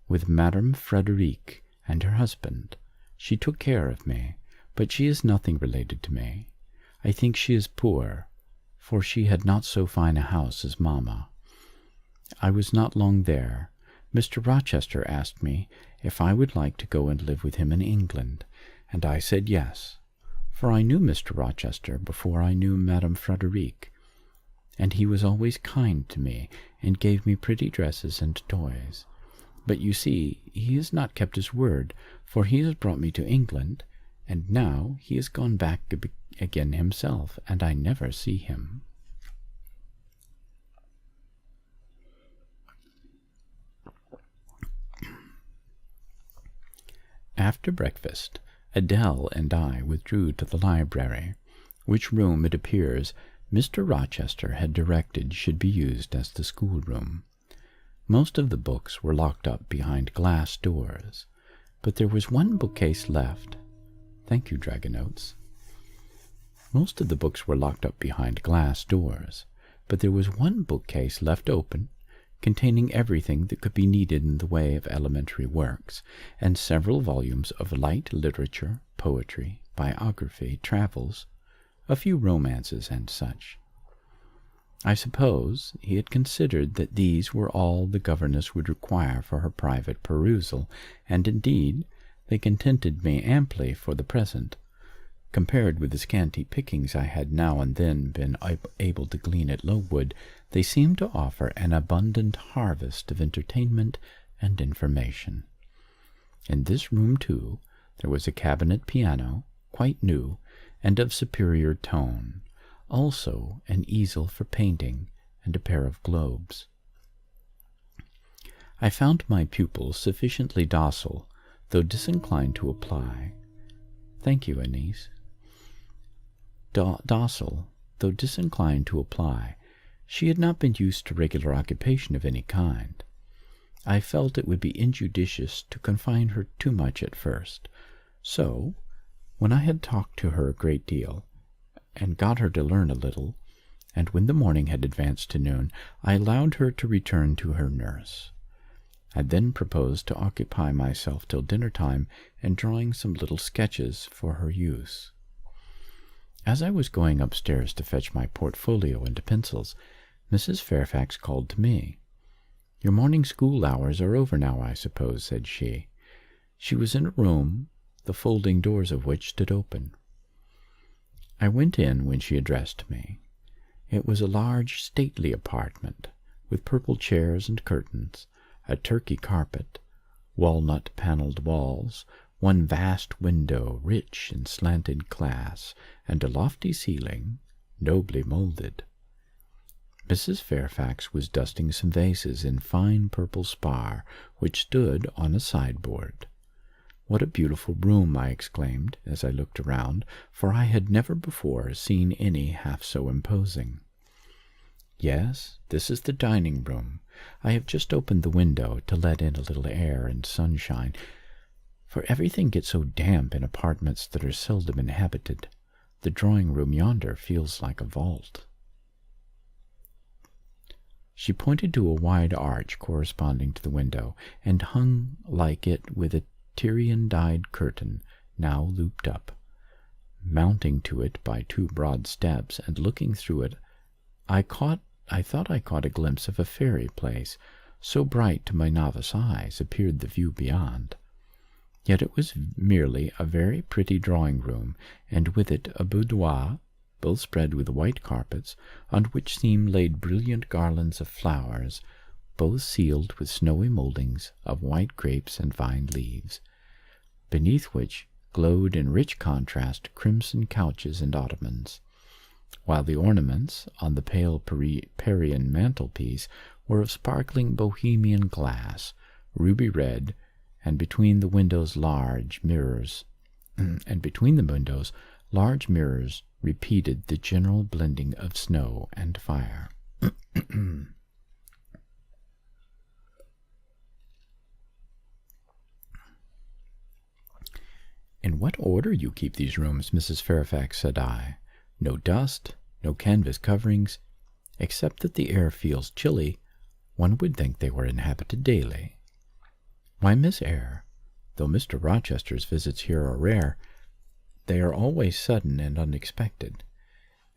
"With Madame Frederique and her husband. She took care of me, but she is nothing related to me. I think she is poor, for she had not so fine a house as mamma. I was not long there. Mr. Rochester asked me if I would like to go and live with him in England, and I said yes, for I knew Mr. Rochester before I knew Madame Frederique, and he was always kind to me and gave me pretty dresses and toys. But you see, he has not kept his word, for he has brought me to England, and now he has gone back again himself, and I never see him." After breakfast, Adele and I withdrew to the library, which room, it appears, Mr. Rochester had directed should be used as the schoolroom. Most of the books were locked up behind glass doors, but there was one bookcase left. Thank you, Dragonotes. Most of the books were locked up behind glass doors, but there was one bookcase left open, containing everything that could be needed in the way of elementary works, and several volumes of light literature, poetry, biography, travels, a few romances, and such. I suppose he had considered that these were all the governess would require for her private perusal, and indeed they contented me amply for the present. Compared with the scanty pickings I had now and then been able to glean at Lowood, they seemed to offer an abundant harvest of entertainment and information. In this room, too, there was a cabinet piano, quite new, and of superior tone, also an easel for painting, and a pair of globes. I found my pupils sufficiently docile, though disinclined to apply. Thank you, Anise. Docile, though disinclined to apply. She had not been used to regular occupation of any kind. I felt it would be injudicious to confine her too much at first, so, when I had talked to her a great deal, and got her to learn a little, and when the morning had advanced to noon, I allowed her to return to her nurse. I then proposed to occupy myself till dinner-time in drawing some little sketches for her use. As I was going upstairs to fetch my portfolio and pencils, Mrs. Fairfax called to me. "Your morning school hours are over now, I suppose," said she. She was in a room, the folding doors of which stood open. I went in when she addressed me. It was a large, stately apartment, with purple chairs and curtains, a Turkey carpet, walnut-panelled walls, one vast window, rich in slanted glass, and a lofty ceiling, nobly moulded. Mrs. Fairfax was dusting some vases in fine purple spar, which stood on a sideboard. "What a beautiful room!" I exclaimed, as I looked around, for I had never before seen any half so imposing. "Yes, this is the dining-room. I have just opened the window to let in a little air and sunshine, for everything gets so damp in apartments that are seldom inhabited. The drawing-room yonder feels like a vault." She pointed to a wide arch corresponding to the window, and hung like it with a Tyrian-dyed curtain, now looped up. Mounting to it by 2 broad steps, and looking through it, I thought I caught a glimpse of a fairy place, so bright to my novice eyes appeared the view beyond. Yet it was merely a very pretty drawing-room, and with it a boudoir, both spread with white carpets, on which seemed laid brilliant garlands of flowers, both sealed with snowy mouldings of white grapes and vine leaves, beneath which glowed in rich contrast crimson couches and ottomans, while the ornaments on the pale Parian mantelpiece were of sparkling Bohemian glass, ruby red, and between the windows large mirrors repeated the general blending of snow and fire. "In what order you keep these rooms, Mrs. Fairfax," said I. "No dust, no canvas coverings. Except that the air feels chilly, one would think they were inhabited daily." "Why, Miss Eyre, though Mr. Rochester's visits here are rare, they are always sudden and unexpected,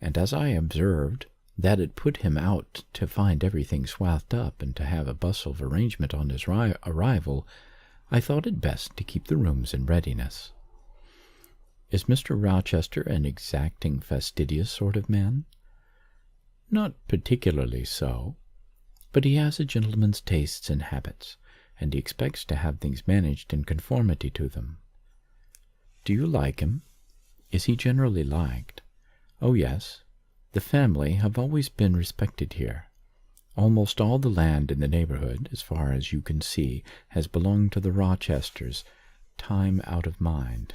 and as I observed that it put him out to find everything swathed up and to have a bustle of arrangement on his arrival, I thought it best to keep the rooms in readiness." "Is Mr. Rochester an exacting, fastidious sort of man?" "Not particularly so, but he has a gentleman's tastes and habits, and he expects to have things managed in conformity to them." "Do you like him? Is he generally liked?" "Oh, yes. The family have always been respected here. Almost all the land in the neighborhood, as far as you can see, has belonged to the Rochesters, time out of mind."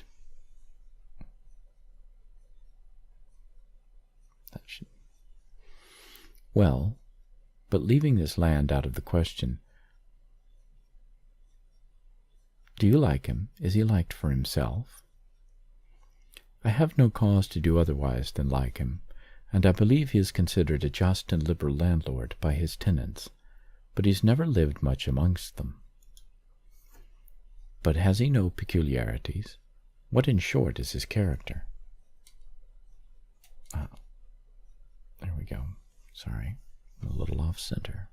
"Well, but leaving this land out of the question, do you like him? Is he liked for himself?" "I have no cause to do otherwise than like him, and I believe he is considered a just and liberal landlord by his tenants, but he's never lived much amongst them." "But has he no peculiarities? What, in short, is his character?" There we go. Sorry, I'm a little off-center.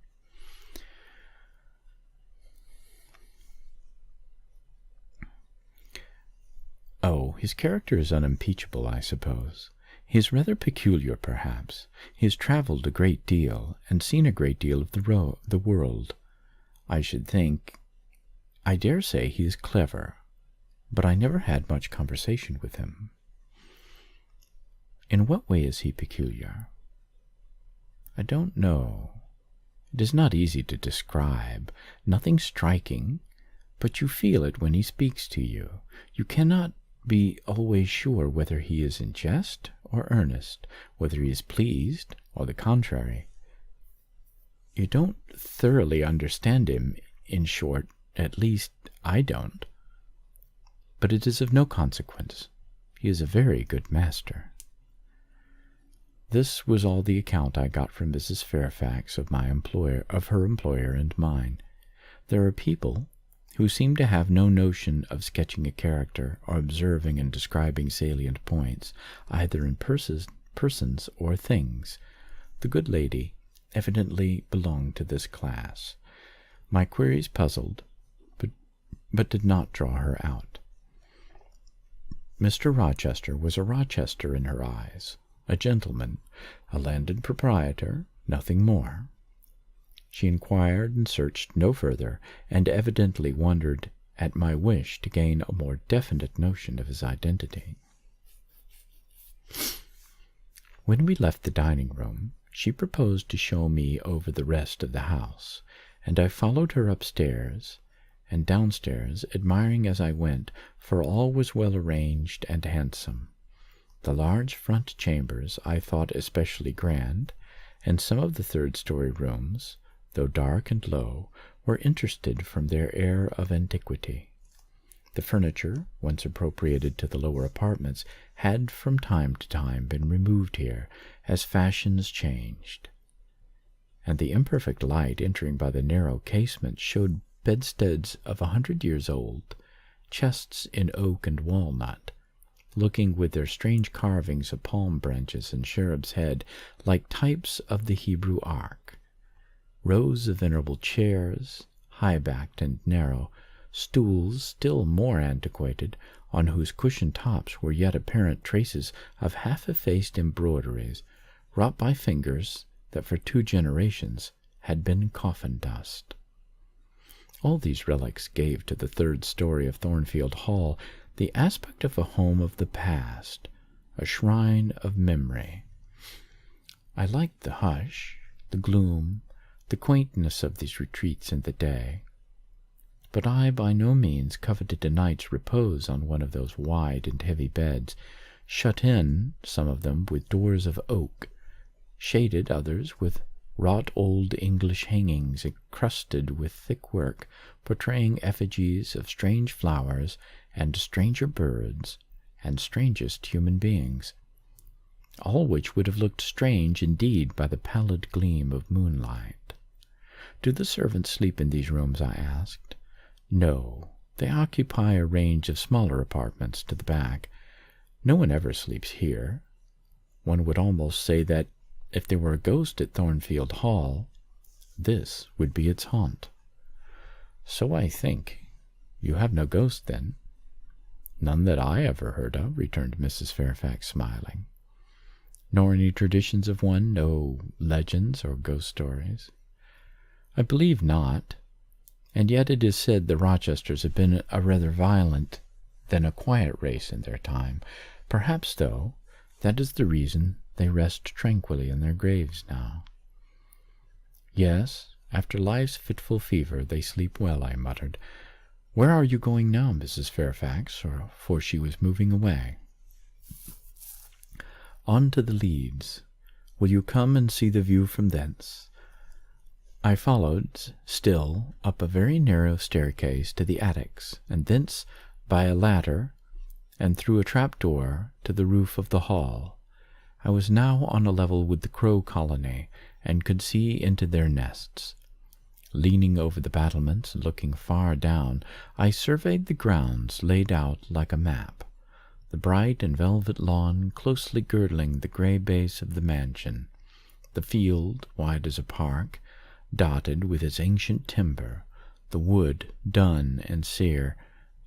"Oh, his character is unimpeachable, I suppose. He is rather peculiar, perhaps. He has travelled a great deal, and seen a great deal of the world. I should think. I dare say he is clever, but I never had much conversation with him." "In what way is he peculiar?" "I don't know. It is not easy to describe. Nothing striking, but you feel it when he speaks to you. You cannot be always sure whether he is in jest or earnest, whether he is pleased or the contrary. You don't thoroughly understand him, in short, at least I don't. But it is of no consequence. He is a very good master." This was all the account I got from Mrs. Fairfax of her employer and mine. There are people who seem to have no notion of sketching a character or observing and describing salient points, either in persons or things. The good lady evidently belonged to this class. My queries puzzled, but did not draw her out. Mr. Rochester was a Rochester in her eyes, a gentleman, a landed proprietor, nothing more. She inquired and searched no further, and evidently wondered at my wish to gain a more definite notion of his identity. When we left the dining room, she proposed to show me over the rest of the house, and I followed her upstairs and downstairs, admiring as I went, for all was well arranged and handsome. The large front chambers I thought especially grand, and some of the third-story rooms, though dark and low, were interested from their air of antiquity. The furniture, once appropriated to the lower apartments, had from time to time been removed here, as fashions changed, and the imperfect light entering by the narrow casement showed bedsteads of 100 years old, chests in oak and walnut, looking with their strange carvings of palm branches and cherub's head like types of the Hebrew ark, rows of venerable chairs, high-backed and narrow, stools still more antiquated, on whose cushioned tops were yet apparent traces of half-effaced embroideries, wrought by fingers that for 2 generations had been coffin dust. All these relics gave to the third story of Thornfield Hall the aspect of a home of the past, a shrine of memory. I liked the hush, the gloom, the quaintness of these retreats in the day, but I by no means coveted a night's repose on one of those wide and heavy beds, shut in, some of them with doors of oak, shaded others with wrought old English hangings encrusted with thick work, portraying effigies of strange flowers and stranger birds and strangest human beings, all which would have looked strange indeed by the pallid gleam of moonlight. Do the servants sleep in these rooms? I asked. No, they occupy a range of smaller apartments to the back. No one ever sleeps here. One would almost say that if there were a ghost at Thornfield Hall, this would be its haunt. So I think. You have no ghost, then? None that I ever heard of, returned Mrs. Fairfax, smiling. Nor any traditions of one, no legends or ghost stories? I believe not. And yet it is said the Rochesters have been a rather violent than a quiet race in their time. Perhaps, though, that is the reason they rest tranquilly in their graves now. Yes, after life's fitful fever they sleep well, I muttered. Where are you going now, Mrs. Fairfax? For she was moving away. On to the Leads. Will you come and see the view from thence? I followed, still, up a very narrow staircase to the attics, and thence by a ladder, and through a trap-door to the roof of the hall. I was now on a level with the crow colony, and could see into their nests. Leaning over the battlements and looking far down, I surveyed the grounds laid out like a map, the bright and velvet lawn closely girdling the grey base of the mansion, the field, wide as a park, dotted with its ancient timber, the wood, dun and sere,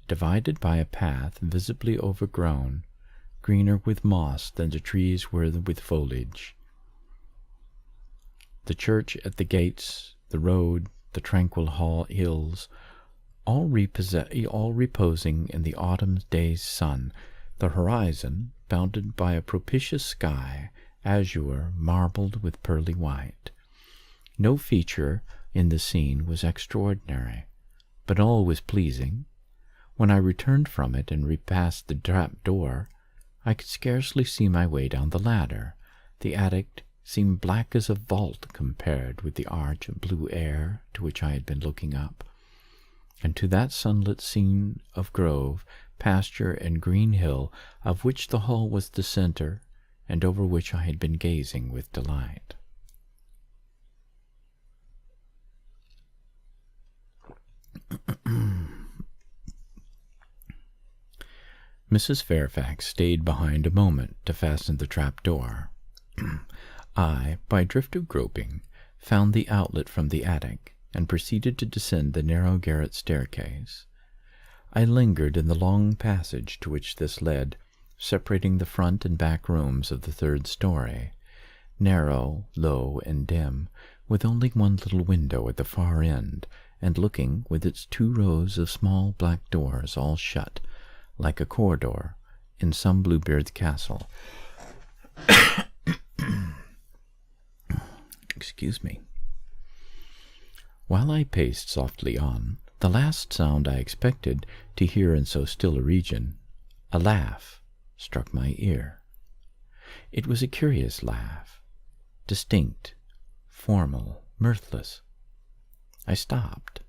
divided by a path visibly overgrown, greener with moss than the trees were with foliage. The church at the gates, the road, the tranquil hills, all reposing in the autumn day's sun, the horizon bounded by a propitious sky, azure marbled with pearly white. No feature in the scene was extraordinary, but all was pleasing. When I returned from it and repassed the trap-door, I could scarcely see my way down the ladder. The attic seemed black as a vault compared with the arch of blue air to which I had been looking up, and to that sunlit scene of grove, pasture, and green hill of which the hall was the center, and over which I had been gazing with delight. Mrs. Fairfax stayed behind a moment to fasten the trap-door. I, by drift of groping, found the outlet from the attic, and proceeded to descend the narrow garret staircase. I lingered in the long passage to which this led, separating the front and back rooms of the third story, narrow, low, and dim, with only one little window at the far end, and looking, with its 2 rows of small black doors all shut, like a corridor in some Bluebeard's castle. Excuse me. While I paced softly on, the last sound I expected to hear in so still a region, a laugh, struck my ear. It was a curious laugh, distinct, formal, mirthless. I stopped.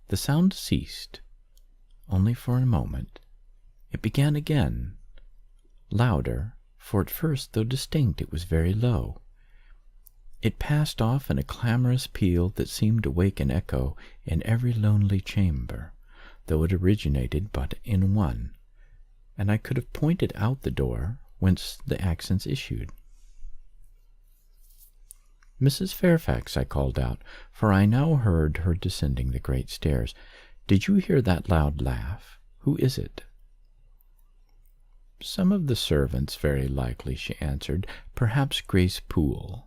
The sound ceased, only for a moment. It began again, louder, for at first, though distinct, it was very low. It passed off in a clamorous peal that seemed to wake an echo in every lonely chamber, though it originated but in one, and I could have pointed out the door whence the accents issued. "Mrs. Fairfax," I called out, for I now heard her descending the great stairs, "did you hear that loud laugh? Who is it?" "Some of the servants, very likely," she answered. "Perhaps Grace Poole."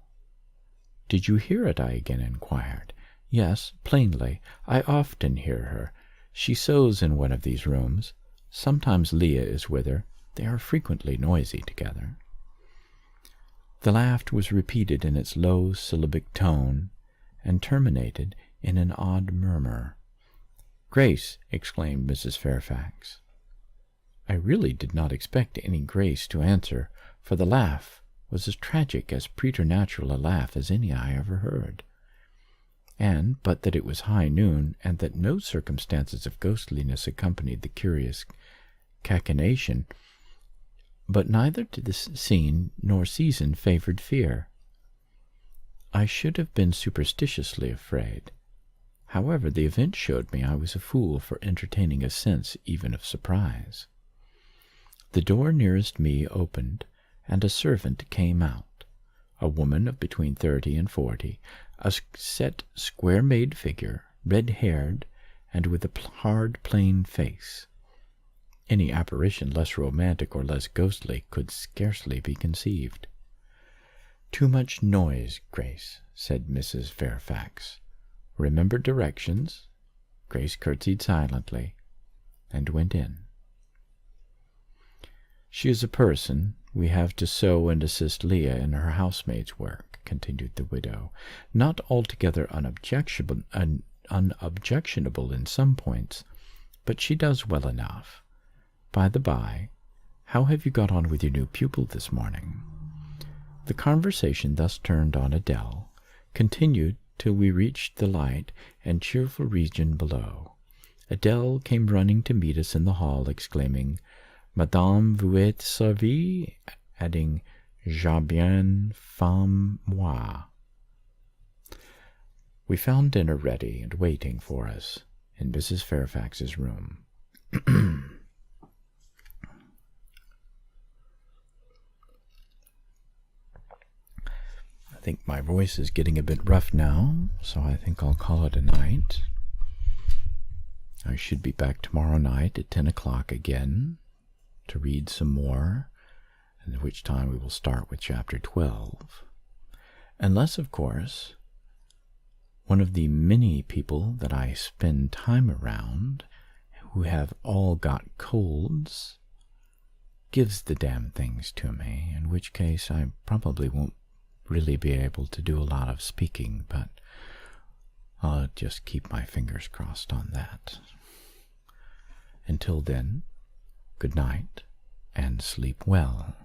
"Did you hear it?" I again inquired. "Yes, plainly. I often hear her. She sews in one of these rooms. Sometimes Leah is with her. They are frequently noisy together." The laugh was repeated in its low syllabic tone, and terminated in an odd murmur. "Grace!" exclaimed Mrs. Fairfax. I really did not expect any Grace to answer, for the laugh was as tragic, as preternatural a laugh as any I ever heard. And, but that it was high noon, and that no circumstances of ghostliness accompanied the curious cachinnation, but neither to the scene nor season favored fear, I should have been superstitiously afraid. However, the event showed me I was a fool for entertaining a sense even of surprise. The door nearest me opened, and a servant came out, a woman of between 30 and 40, a set, square-made figure, red-haired, and with a hard, plain face. Any apparition less romantic or less ghostly could scarcely be conceived. "Too much noise, Grace," said Mrs. Fairfax. "Remember directions." Grace curtsied silently, and went in. "She is a person we have to sew and assist Leah in her housemaid's work," continued the widow. "Not altogether unobjectionable in some points, but she does well enough. By the by, how have you got on with your new pupil this morning?" The conversation, thus turned on Adele, continued till we reached the light and cheerful region below. Adele came running to meet us in the hall, exclaiming, "Madame, vous êtes servie?" adding, "J'ai bien faim, moi." We found dinner ready and waiting for us in Mrs. Fairfax's room. I think my voice is getting a bit rough now, so I think I'll call it a night. I should be back tomorrow night at 10 o'clock again to read some more, at which time we will start with chapter 12. Unless, of course, one of the many people that I spend time around who have all got colds gives the damn things to me, in which case I probably won't really be able to do a lot of speaking, but I'll just keep my fingers crossed on that. Until then, good night and sleep well.